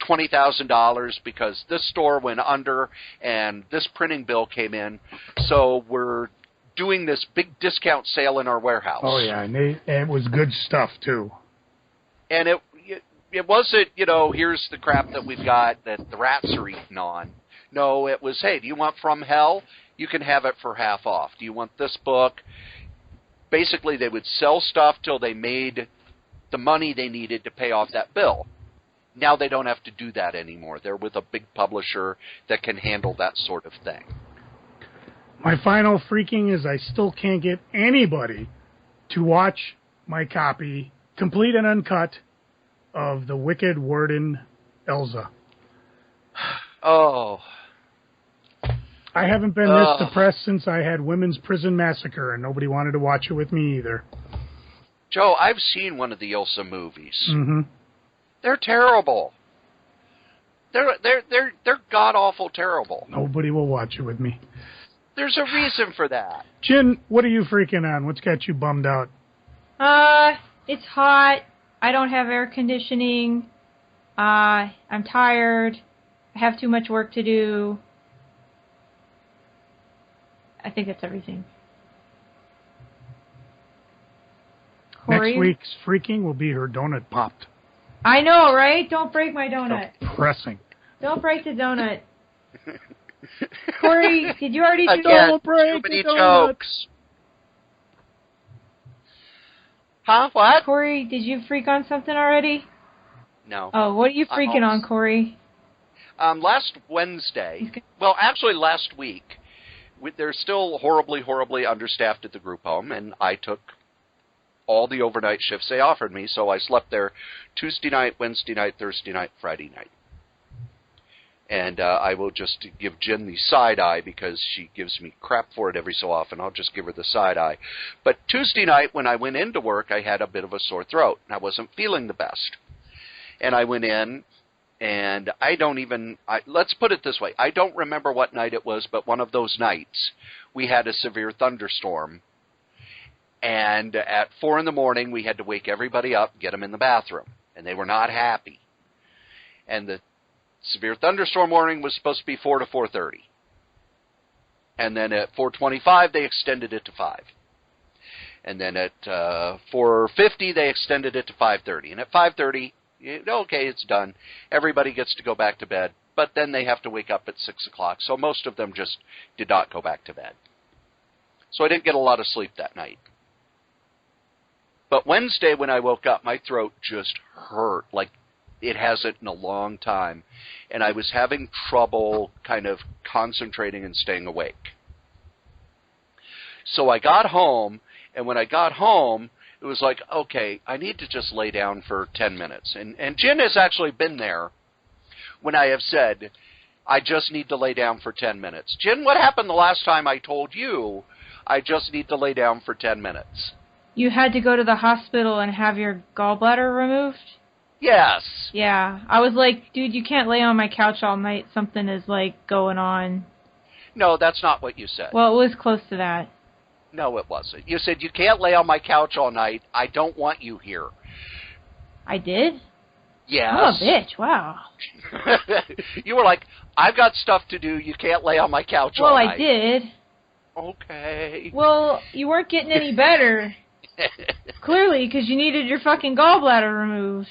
$20,000 because this store went under and this printing bill came in, so we're doing this big discount sale in our warehouse. Oh yeah, and it was good stuff too. And it wasn't, here's the crap that we've got that the rats are eating on. No, it was, hey, do you want From Hell? You can have it for half off. Do you want this book? Basically, they would sell stuff till they made the money they needed to pay off that bill. Now they don't have to do that anymore. They're with a big publisher that can handle that sort of thing. My final freaking is I still can't get anybody to watch my copy, complete and uncut, of the Wicked Warden Elsa. Oh. I haven't been this depressed since I had Women's Prison Massacre, and nobody wanted to watch it with me either. Joe, I've seen one of the Elsa movies. Mm-hmm. They're terrible. They're god-awful terrible. Nobody will watch it with me. There's a reason for that. Jen, what are you freaking on? What's got you bummed out? It's hot. I don't have air conditioning. I'm tired. I have too much work to do. I think that's everything. Cory? Next week's freaking will be her donut popped. I know, right? Don't break my donut. Depressing. Don't break the donut. Cory, did you already do Again, Don't break too many the donut. jokes. Huh? What? Cory, did you freak on something already? No. Oh, what are you freaking on, Cory? Last Wednesday, well, actually last week, they're still horribly, horribly understaffed at the group home, and I took all the overnight shifts they offered me, so I slept there Tuesday night, Wednesday night, Thursday night, Friday night. And I will just give Jen the side eye because she gives me crap for it every so often. I'll just give her the side eye. But Tuesday night when I went into work, I had a bit of a sore throat, and I wasn't feeling the best. And I went in, and let's put it this way. I don't remember what night it was, but one of those nights we had a severe thunderstorm. And at 4 a.m, we had to wake everybody up, get them in the bathroom. And they were not happy. And the severe thunderstorm warning was supposed to be 4 to 4:30. And then at 4:25, they extended it to 5. And then at 4:50, they extended it to 5:30. And at 5:30, okay, it's done. Everybody gets to go back to bed. But then they have to wake up at 6 o'clock. So most of them just did not go back to bed. So I didn't get a lot of sleep that night. But Wednesday, when I woke up, my throat just hurt like it hasn't in a long time. And I was having trouble kind of concentrating and staying awake. So I got home, and when I got home, it was like, okay, I need to just lay down for 10 minutes. And Jen has actually been there when I have said, I just need to lay down for 10 minutes. Jen, what happened the last time I told you I just need to lay down for 10 minutes? You had to go to the hospital and have your gallbladder removed? Yes. Yeah. I was like, dude, you can't lay on my couch all night. Something is, like, going on. No, that's not what you said. Well, it was close to that. No, it wasn't. You said, you can't lay on my couch all night. I don't want you here. I did? Yes. I'm a bitch. Wow. You were like, I've got stuff to do. You can't lay on my couch all night. Well, I did. Okay. Well, you weren't getting any better. Clearly, because you needed your fucking gallbladder removed.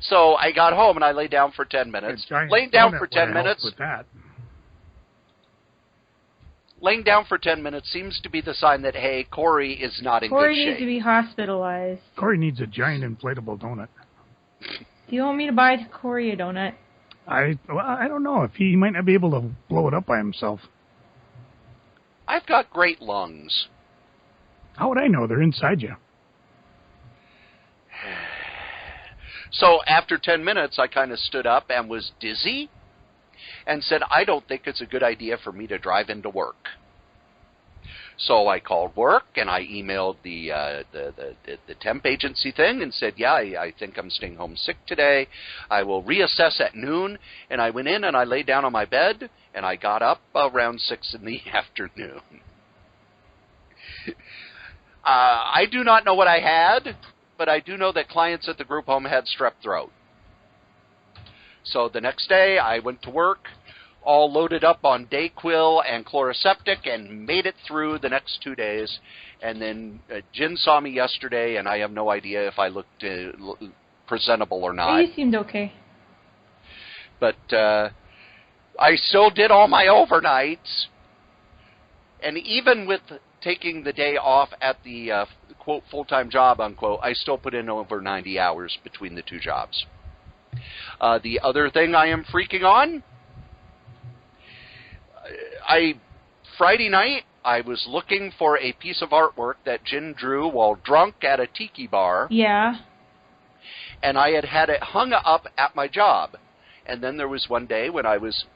So I got home and I lay down for 10 minutes. Laying down for 10 minutes. With that. Laying down for 10 minutes seems to be the sign that, hey, Cory is not in good shape. Cory needs to be hospitalized. Cory needs a giant inflatable donut. Do you want me to buy Cory a donut? I don't know. If he might not be able to blow it up by himself. I've got great lungs. How would I know? They're inside you. So after 10 minutes, I kind of stood up and was dizzy and said, I don't think it's a good idea for me to drive into work. So I called work and I emailed the temp agency thing and said, yeah, I think I'm staying home sick today. I will reassess at noon. And I went in and I laid down on my bed and I got up around 6 in the afternoon. I do not know what I had, but I do know that clients at the group home had strep throat. So the next day, I went to work, all loaded up on Dayquil and Chloraseptic, and made it through the next 2 days. And then Jen saw me yesterday, and I have no idea if I looked presentable or not. You seemed okay. But I still did all my overnights. And even with taking the day off at the, quote, full-time job, unquote, I still put in over 90 hours between the two jobs. The other thing I am freaking on, Friday night, I was looking for a piece of artwork that Jen drew while drunk at a tiki bar. Yeah. And I had it hung up at my job. And then there was one day when I was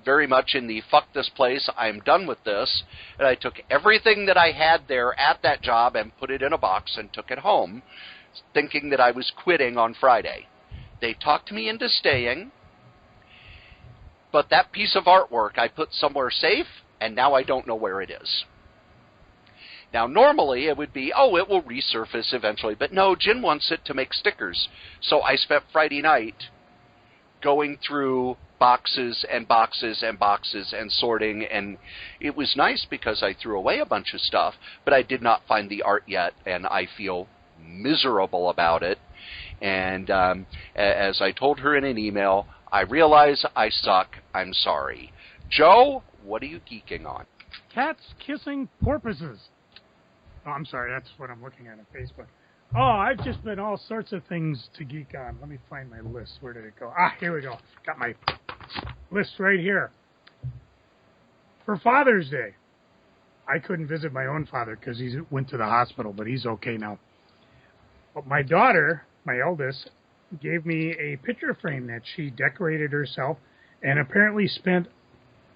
very much in the fuck this place, I'm done with this, and I took everything that I had there at that job and put it in a box and took it home, thinking that I was quitting on Friday. They talked me into staying, but that piece of artwork I put somewhere safe, and now I don't know where it is. Now, normally it would be, oh, it will resurface eventually, but no, Jen wants it to make stickers. So I spent Friday night going through boxes and boxes and boxes and sorting, and it was nice because I threw away a bunch of stuff, but I did not find the art yet, and I feel miserable about it. And as I told her in an email, I realize I suck. I'm sorry. Joe, what are you geeking on? Cats kissing porpoises. Oh, I'm sorry, that's what I'm looking at on Facebook. Oh, I've just been all sorts of things to geek on. Let me find my list. Where did it go? Ah, here we go. Got my list right here. For Father's Day, I couldn't visit my own father because he went to the hospital, but he's okay now. But my daughter, my eldest, gave me a picture frame that she decorated herself and apparently spent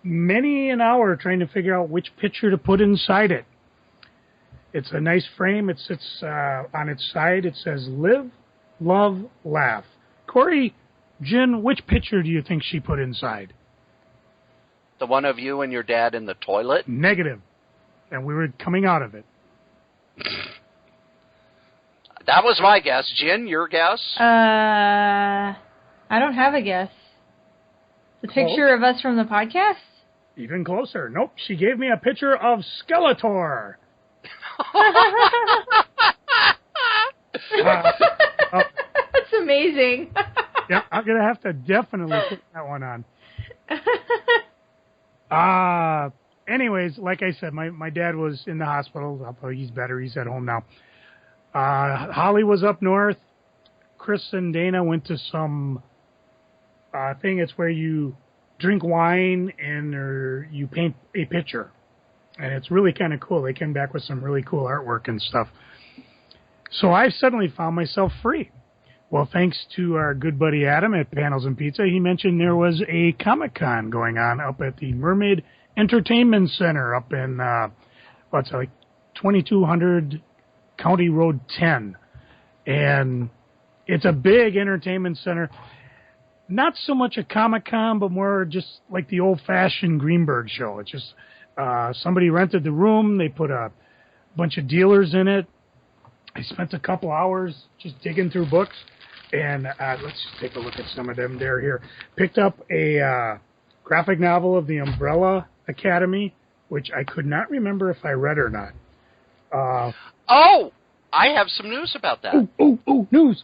many an hour trying to figure out which picture to put inside it. It's a nice frame. It sits on its side. It says, live, love, laugh. Cory, Jen, which picture do you think she put inside? The one of you and your dad in the toilet? Negative. And we were coming out of it. That was my guess. Jen, your guess? I don't have a guess. The picture of us from the podcast? Even closer. Nope, she gave me a picture of Skeletor. That's amazing. Yeah, I'm going to have to definitely put that one on. Anyways, like I said, my dad was in the hospital. Although he's better. He's at home now. Holly was up north. Chris and Dana went to some thing. It's where you drink wine and you paint a picture. And it's really kind of cool. They came back with some really cool artwork and stuff. So I suddenly found myself free. Well, thanks to our good buddy Adam at Panels and Pizza, he mentioned there was a Comic-Con going on up at the Mermaid Entertainment Center up in, 2200 County Road 10. And it's a big entertainment center. Not so much a Comic-Con, but more just like the old-fashioned Greenberg show. It's just somebody rented the room. They put a bunch of dealers in it. I spent a couple hours just digging through books. And let's just take a look at some of them there here. Picked up a graphic novel of the Umbrella Academy, which I could not remember if I read or not. I have some news about that. News.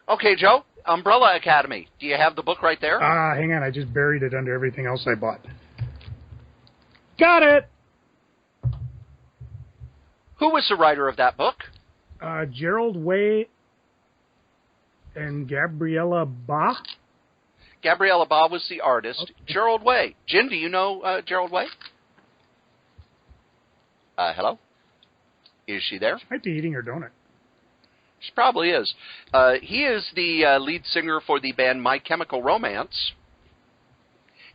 Okay, Joe, Umbrella Academy. Do you have the book right there? Hang on, I just buried it under everything else I bought. Got it! Who was the writer of that book? Gerald Way and Gabriella Ba. Gabriella Ba was the artist. Okay. Gerald Way. Jim, do you know Gerald Way? Hello? Is she there? She might be eating her donut. She probably is. He is the lead singer for the band My Chemical Romance.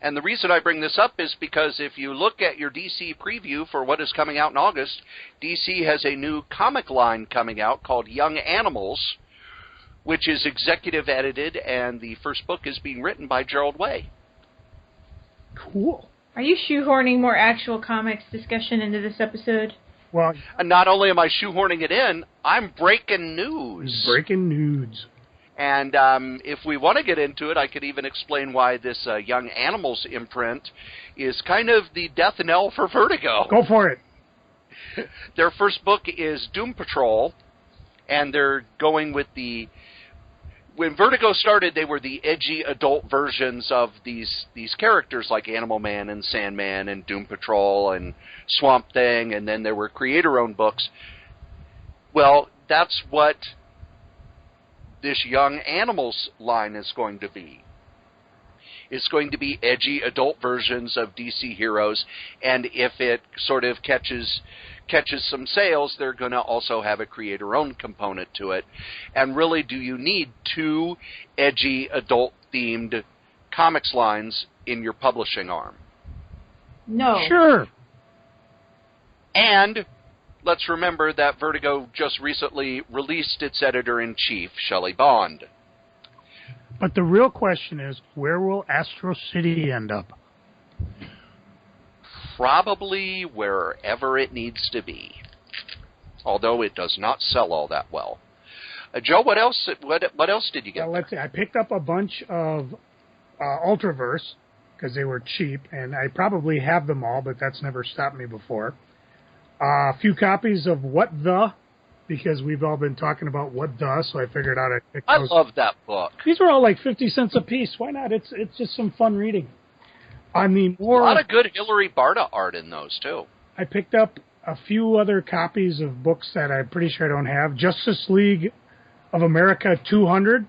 And the reason I bring this up is because if you look at your DC preview for what is coming out in August, DC has a new comic line coming out called Young Animals, which is executive edited, and the first book is being written by Gerald Way. Cool. Are you shoehorning more actual comics discussion into this episode? Well, and not only am I shoehorning it in, I'm breaking news. Breaking news. And if we want to get into it, I could even explain why this Young Animals imprint is kind of the death knell for Vertigo. Go for it. Their first book is Doom Patrol, and they're going with the... When Vertigo started, they were the edgy adult versions of these characters like Animal Man and Sandman and Doom Patrol and Swamp Thing, and then there were creator-owned books. Well, that's what this Young Animals line is going to be. It's going to be edgy adult versions of DC heroes, and if it sort of catches some sales, they're going to also have a creator-owned component to it. And really, do you need two edgy adult-themed comics lines in your publishing arm? No. Sure. And let's remember that Vertigo just recently released its editor-in-chief, Shelley Bond. But the real question is, where will Astro City end up? Probably wherever it needs to be. Although it does not sell all that well. Joe, what else? What else did you get? Well, let's see. I picked up a bunch of Ultraverse because they were cheap, and I probably have them all, but that's never stopped me before. A few copies of What The, because we've all been talking about What The, so I figured out I'd pick those. I love that book. These were all like 50 cents a piece. Why not? It's just some fun reading. I mean, a lot of good Hilary Barta art in those, too. I picked up a few other copies of books that I'm pretty sure I don't have. Justice League of America 200.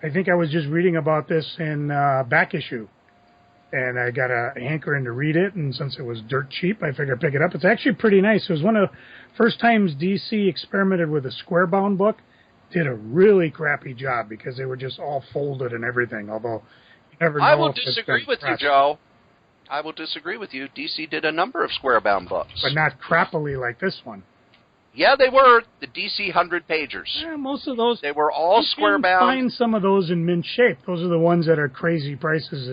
I think I was just reading about this in back issue. And I got a hankering to read it, and since it was dirt cheap, I figured I'd pick it up. It's actually pretty nice. It was one of the first times DC experimented with a square-bound book. Did a really crappy job because they were just all folded and everything, although you never know. I will disagree with you, Joe. I will disagree with you. DC did a number of square-bound books. But not crappily like this one. Yeah, they were. The DC 100-pagers. Yeah, most of those. They were all square-bound. You can find some of those in mint shape. Those are the ones that are crazy prices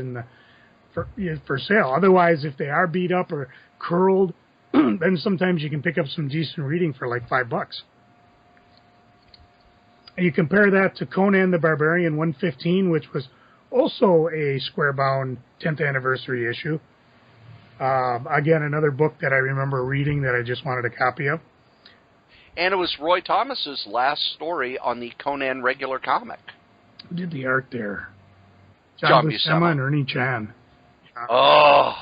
for sale. Otherwise, if they are beat up or curled, then sometimes you can pick up some decent reading for like $5. And you compare that to Conan the Barbarian 115, which was also a square-bound 10th anniversary issue. Again, another book that I remember reading that I just wanted a copy of. And it was Roy Thomas's last story on the Conan regular comic. Who did the art there? John Buscema and Ernie Chan. Oh.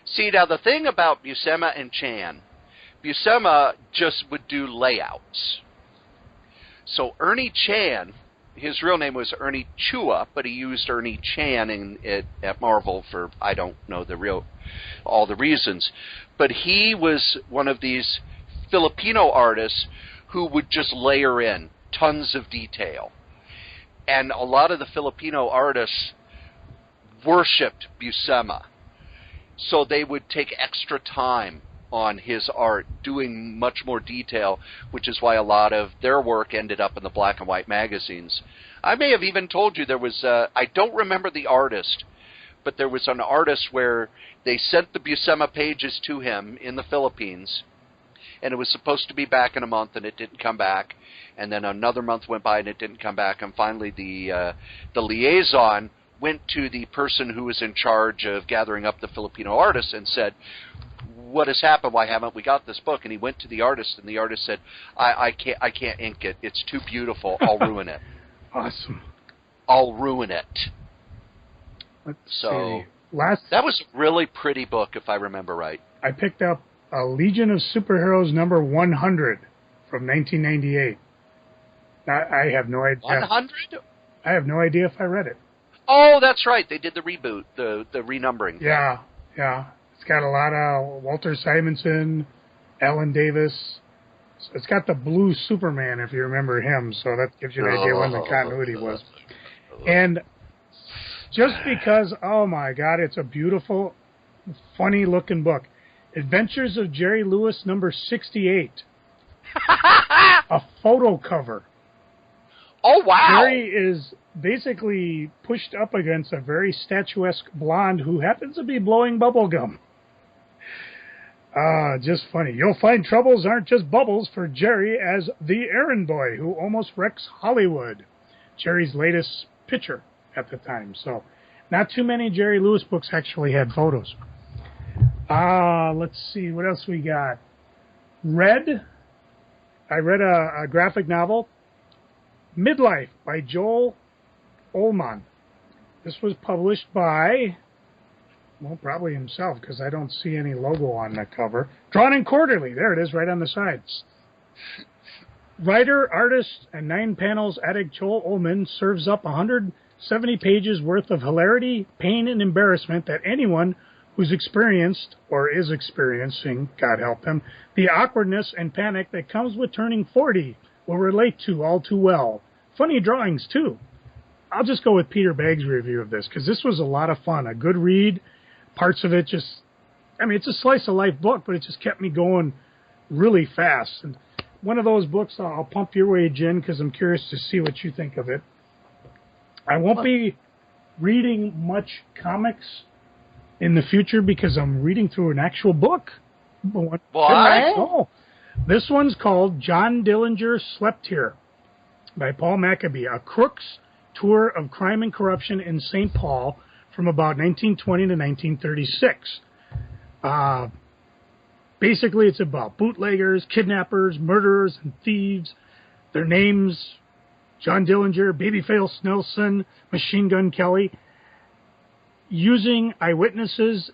See, now the thing about Buscema and Chan, Buscema just would do layouts. So Ernie Chan, his real name was Ernie Chua, but he used Ernie Chan at Marvel for, I don't know all the reasons. But he was one of these Filipino artists who would just layer in tons of detail. And a lot of the Filipino artists worshipped Buscema. So they would take extra time on his art, doing much more detail, which is why a lot of their work ended up in the black and white magazines. I may have even told you there was, I don't remember the artist, but there was an artist where they sent the Buscema pages to him in the Philippines, and it was supposed to be back in a month, and it didn't come back. And then another month went by, and it didn't come back. And finally, the liaison went to the person who was in charge of gathering up the Filipino artists and said, "What has happened? Why haven't we got this book?" And he went to the artist, and the artist said, "I can't ink it. It's too beautiful. I'll ruin it." Awesome. I'll ruin it. Let's so see. That was a really pretty book, if I remember right. I picked up A Legion of Superheroes number 100 from 1998. I have no idea. 100? I have no idea if I read it. Oh, that's right. They did the reboot, the renumbering. Yeah. It's got a lot of Walter Simonson, Alan Davis. It's got the blue Superman, if you remember him, so that gives you an idea when the continuity was. And just because, oh my God, it's a beautiful, funny-looking book. Adventures of Jerry Lewis, number 68. A photo cover. Oh, wow. Jerry is basically pushed up against a very statuesque blonde who happens to be blowing bubble gum. Just funny. You'll find troubles aren't just bubbles for Jerry as the errand boy who almost wrecks Hollywood. Jerry's latest picture at the time. So, not too many Jerry Lewis books actually had photos. Let's see, what else we got? I read a graphic novel, Midlife by Joel Ullman. This was published by, well, probably himself, because I don't see any logo on the cover. Drawn and Quarterly. There it is, right on the sides. Writer, artist, and 9 panels addict Joel Ullman serves up 170 pages worth of hilarity, pain, and embarrassment that anyone who's experienced, or is experiencing, God help them, the awkwardness and panic that comes with turning 40 will relate to all too well. Funny drawings, too. I'll just go with Peter Bagg's review of this, because this was a lot of fun. A good read. Parts of it just, it's a slice-of-life book, but it just kept me going really fast. And one of those books I'll pump your way, Jen, because I'm curious to see what you think of it. I won't be reading much comics in the future because I'm reading through an actual book. What? Oh, this one's called John Dillinger Slept Here by Paul Maccabee, a crook's tour of crime and corruption in St. Paul from about 1920 to 1936. Basically, it's about bootleggers, kidnappers, murderers, and thieves. Their names, John Dillinger, Babyface Nelson, Machine Gun Kelly. Using eyewitnesses,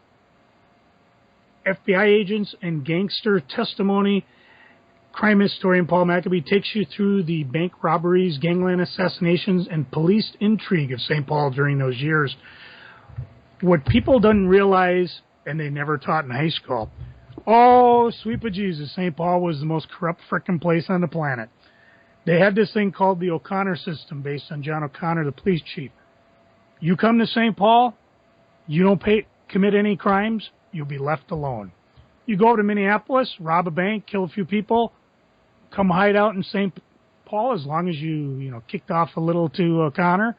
FBI agents, and gangster testimony, crime historian Paul Maccabee takes you through the bank robberies, gangland assassinations, and police intrigue of St. Paul during those years. What people don't realize, and they never taught in high school, oh, sweet bejesus, St. Paul was the most corrupt frickin' place on the planet. They had this thing called the O'Connor system based on John O'Connor, the police chief. You come to St. Paul, you don't commit any crimes, you'll be left alone. You go to Minneapolis, rob a bank, kill a few people, come hide out in St. Paul, as long as you kicked off a little to O'Connor,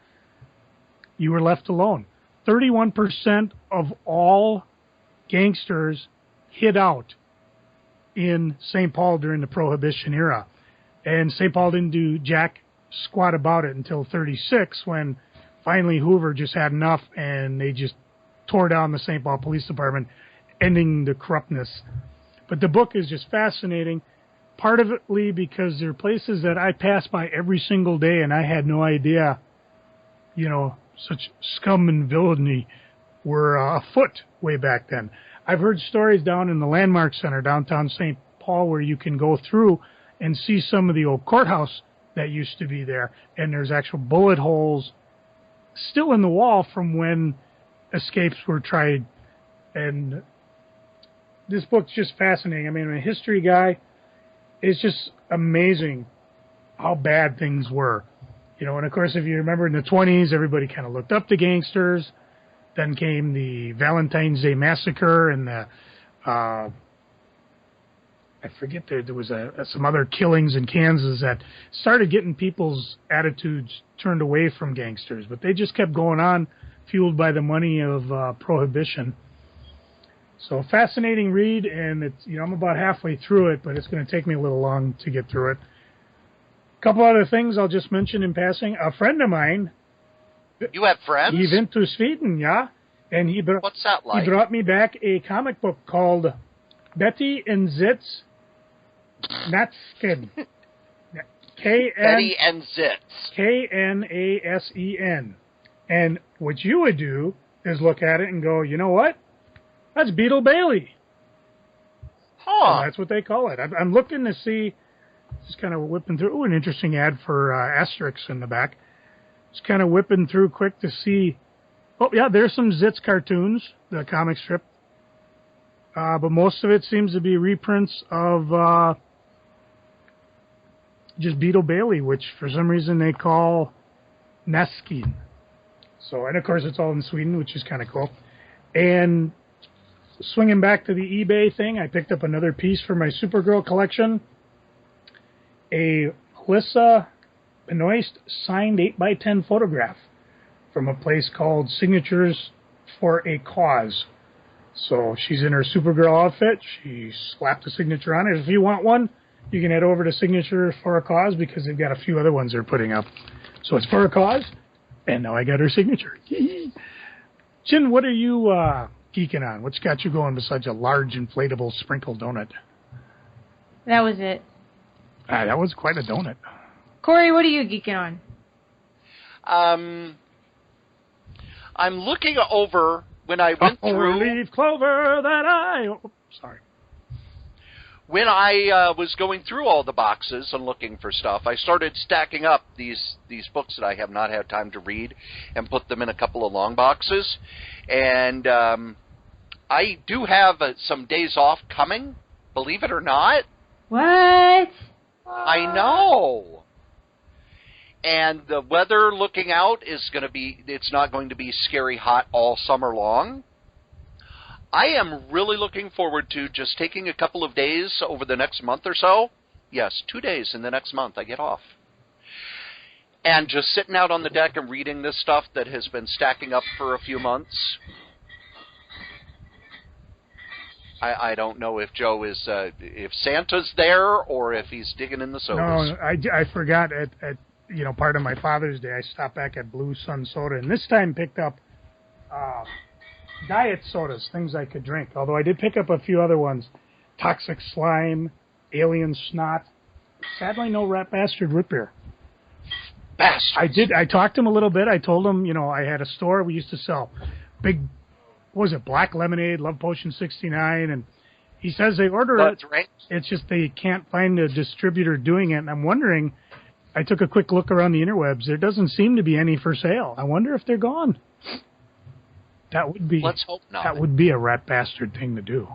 you were left alone. 31% of all gangsters hid out in St. Paul during the Prohibition era. And St. Paul didn't do jack squat about it until 36, when finally Hoover just had enough and they just tore down the St. Paul Police Department ending the corruptness. But the book is just fascinating, partly because there are places that I pass by every single day, and I had no idea, such scum and villainy were afoot way back then. I've heard stories down in the Landmark Center, downtown St. Paul, where you can go through and see some of the old courthouse that used to be there, and there's actual bullet holes still in the wall from when escapes were tried. And this book's just fascinating. I mean, I'm a history guy. It's just amazing how bad things were. And of course, if you remember in the 20s, everybody kind of looked up to gangsters. Then came the Valentine's Day Massacre and the, I forget, there was some other killings in Kansas that started getting people's attitudes turned away from gangsters. But they just kept going on, fueled by the money of Prohibition. So fascinating read, and it's I'm about halfway through it, but it's going to take me a little long to get through it. A couple other things I'll just mention in passing. A friend of mine. You have friends? He went to Sweden, yeah. And what's that like? He brought me back a comic book called Betty and Zitz Natsken. Betty and Zitz. Knasen. And what you would do is look at it and go, you know what? That's Beetle Bailey. Huh. So that's what they call it. I'm looking to see, just kind of whipping through. Ooh, an interesting ad for Asterix in the back. Just kind of whipping through quick to see. Oh, yeah, there's some Zitz cartoons, the comic strip. But most of it seems to be reprints of just Beetle Bailey, which for some reason they call Naskin. So, and of course it's all in Sweden, which is kind of cool. And swinging back to the eBay thing, I picked up another piece for my Supergirl collection. A Alyssa Benoist signed 8x10 photograph from a place called Signatures for a Cause. So she's in her Supergirl outfit. She slapped a signature on it. If you want one, you can head over to Signature for a Cause because they've got a few other ones they're putting up. So it's for a cause, and now I got her signature. Chin, what are you geeking on? What's got you going besides a large inflatable sprinkle donut? That was it. That was quite a donut. Cory, what are you geeking on? I'm looking over when I went through. Leaf clover that I. Oh, sorry. When I was going through all the boxes and looking for stuff, I started stacking up these books that I have not had time to read and put them in a couple of long boxes. And I do have some days off coming, believe it or not. What? I know. And the weather looking out is going to be, it's not going to be scary hot all summer long. I am really looking forward to just taking a couple of days over the next month or so. Yes, 2 days in the next month I get off. And just sitting out on the deck and reading this stuff that has been stacking up for a few months. I don't know if Joe is, if Santa's there or if he's digging in the sodas. No, I forgot at part of my Father's Day, I stopped back at Blue Sun Soda, and this time picked up diet sodas, things I could drink. Although I did pick up a few other ones. Toxic Slime, Alien Snot. Sadly, no Rat Bastard root beer. Bastard. I talked to him a little bit. I told him, I had a store. We used to sell big, Black Lemonade, Love Potion 69, and he says they order it. Right. It's just they can't find a distributor doing it, and I'm wondering, I took a quick look around the interwebs. There doesn't seem to be any for sale. I wonder if they're gone. That would be. Let's hope not. That would be a Rat Bastard thing to do.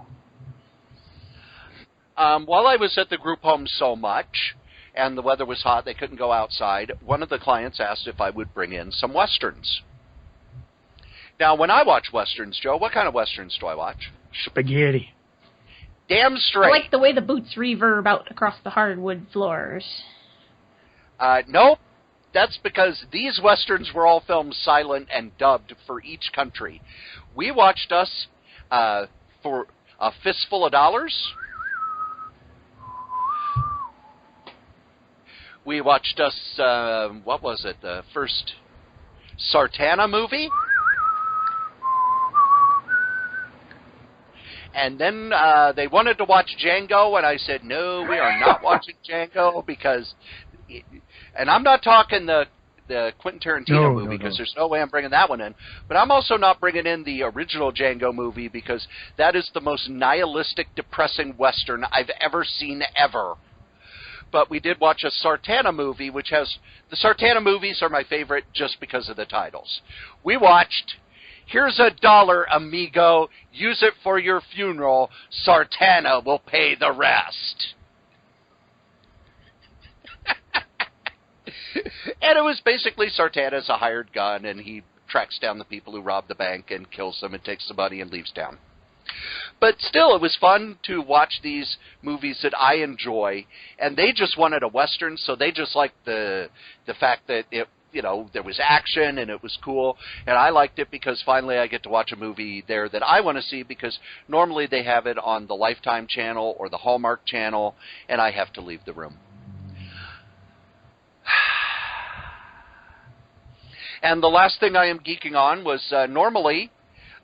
While I was at the group home so much, and the weather was hot, they couldn't go outside, one of the clients asked if I would bring in some Westerns. Now, when I watch Westerns, Joe, what kind of Westerns do I watch? Spaghetti. Damn straight. I like the way the boots reverb out across the hardwood floors. Nope. That's because these Westerns were all filmed silent and dubbed for each country. We watched us for a Fistful of Dollars. We watched us, what was it, the first Sartana movie? And then they wanted to watch Django, and I said, no, we are not watching Django because, and I'm not talking the Quentin Tarantino movie because there's no way I'm bringing that one in. But I'm also not bringing in the original Django movie because that is the most nihilistic, depressing Western I've ever seen ever. But we did watch a Sartana movie, which has, the Sartana movies are my favorite just because of the titles. We watched Here's $1, amigo. Use it for your funeral. Sartana will pay the rest. And it was basically Sartana's a hired gun, and he tracks down the people who robbed the bank and kills them and takes the money and leaves town. But still, it was fun to watch these movies that I enjoy, and they just wanted a Western, so they just liked the fact that it, you know, there was action and it was cool, and I liked it because finally I get to watch a movie there that I want to see, because normally they have it on the Lifetime channel or the Hallmark channel, and I have to leave the room. And the last thing I am geeking on was normally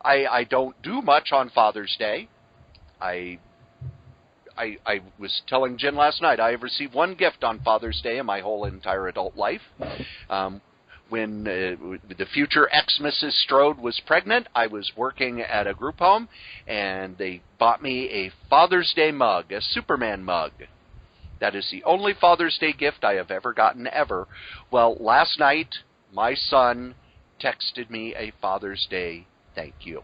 I don't do much on Father's Day. I was telling Jen last night, I have received one gift on Father's Day in my whole entire adult life. When the future ex-Mrs. Strode was pregnant, I was working at a group home, and they bought me a Father's Day mug, a Superman mug. That is the only Father's Day gift I have ever gotten, ever. Well, last night, my son texted me a Father's Day thank you.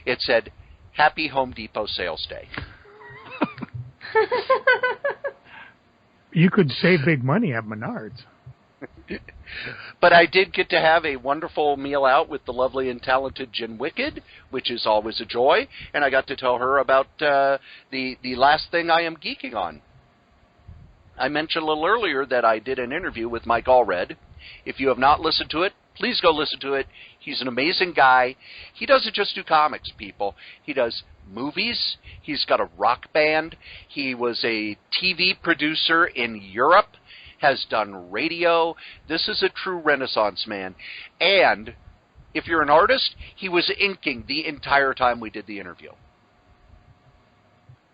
It said, Happy Home Depot Sales Day. You could save big money at Menards. But I did get to have a wonderful meal out with the lovely and talented Jen Wicked, which is always a joy, and I got to tell her about the last thing I am geeking on. I mentioned a little earlier that I did an interview with Mike Allred. If you have not listened to it, please go listen to it. He's an amazing guy. He doesn't just do comics, people. He does movies. He's got a rock band. He was a TV producer in Europe, has done radio. This is a true Renaissance man. And if you're an artist, he was inking the entire time we did the interview.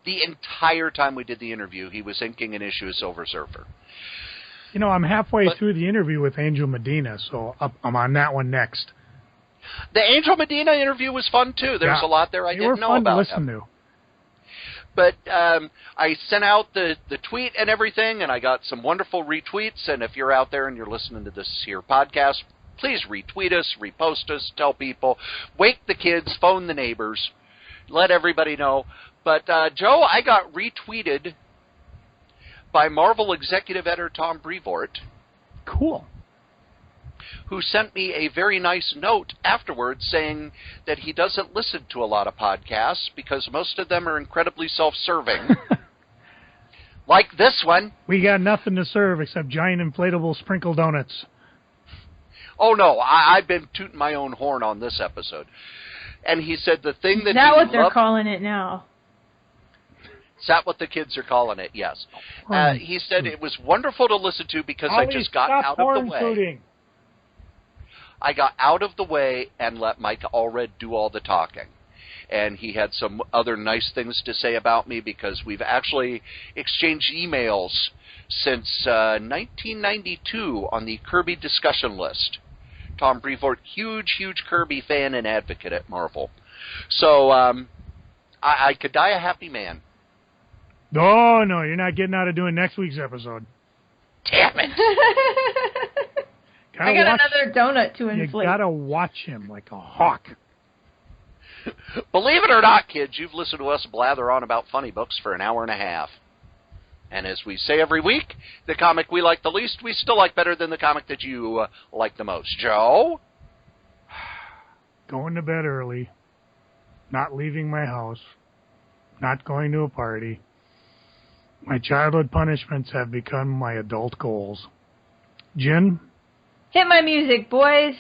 The entire time we did the interview, he was inking an issue of Silver Surfer. You know, I'm halfway through the interview with Angel Medina, so I'm on that one next. The Angel Medina interview was fun, too. There was a lot there I didn't know about. They were fun to listen to. But I sent out the tweet and everything, and I got some wonderful retweets. And if you're out there and you're listening to this here podcast, please retweet us, repost us, tell people, wake the kids, phone the neighbors, let everybody know. But, Joe, I got retweeted by Marvel executive editor Tom Brevoort. Cool. Who sent me a very nice note afterwards saying that he doesn't listen to a lot of podcasts because most of them are incredibly self-serving. Like this one. We got nothing to serve except giant inflatable sprinkle donuts. Oh, no, I've been tooting my own horn on this episode. And he said the thing that Is that what they're calling it now? Is that what the kids are calling it? Yes. He said it was wonderful to listen to because I just got out of the way. Tooting. I got out of the way and let Mike Allred do all the talking. And he had some other nice things to say about me because we've actually exchanged emails since 1992 on the Kirby discussion list. Tom Brevoort, huge Kirby fan and advocate at Marvel. So I could die a happy man. Oh, no, you're not getting out of doing next week's episode. Damn it. I got another donut to inflate. You gotta watch him like a hawk. Believe it or not, kids, you've listened to us blather on about funny books for an hour and a half. And as we say every week, the comic we like the least, we still like better than the comic that you like the most. Joe? Going to bed early. Not leaving my house. Not going to a party. My childhood punishments have become my adult goals. Jen? Hit my music, boys.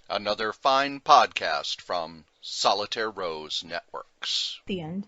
Another fine podcast from Solitaire Rose Networks. The end.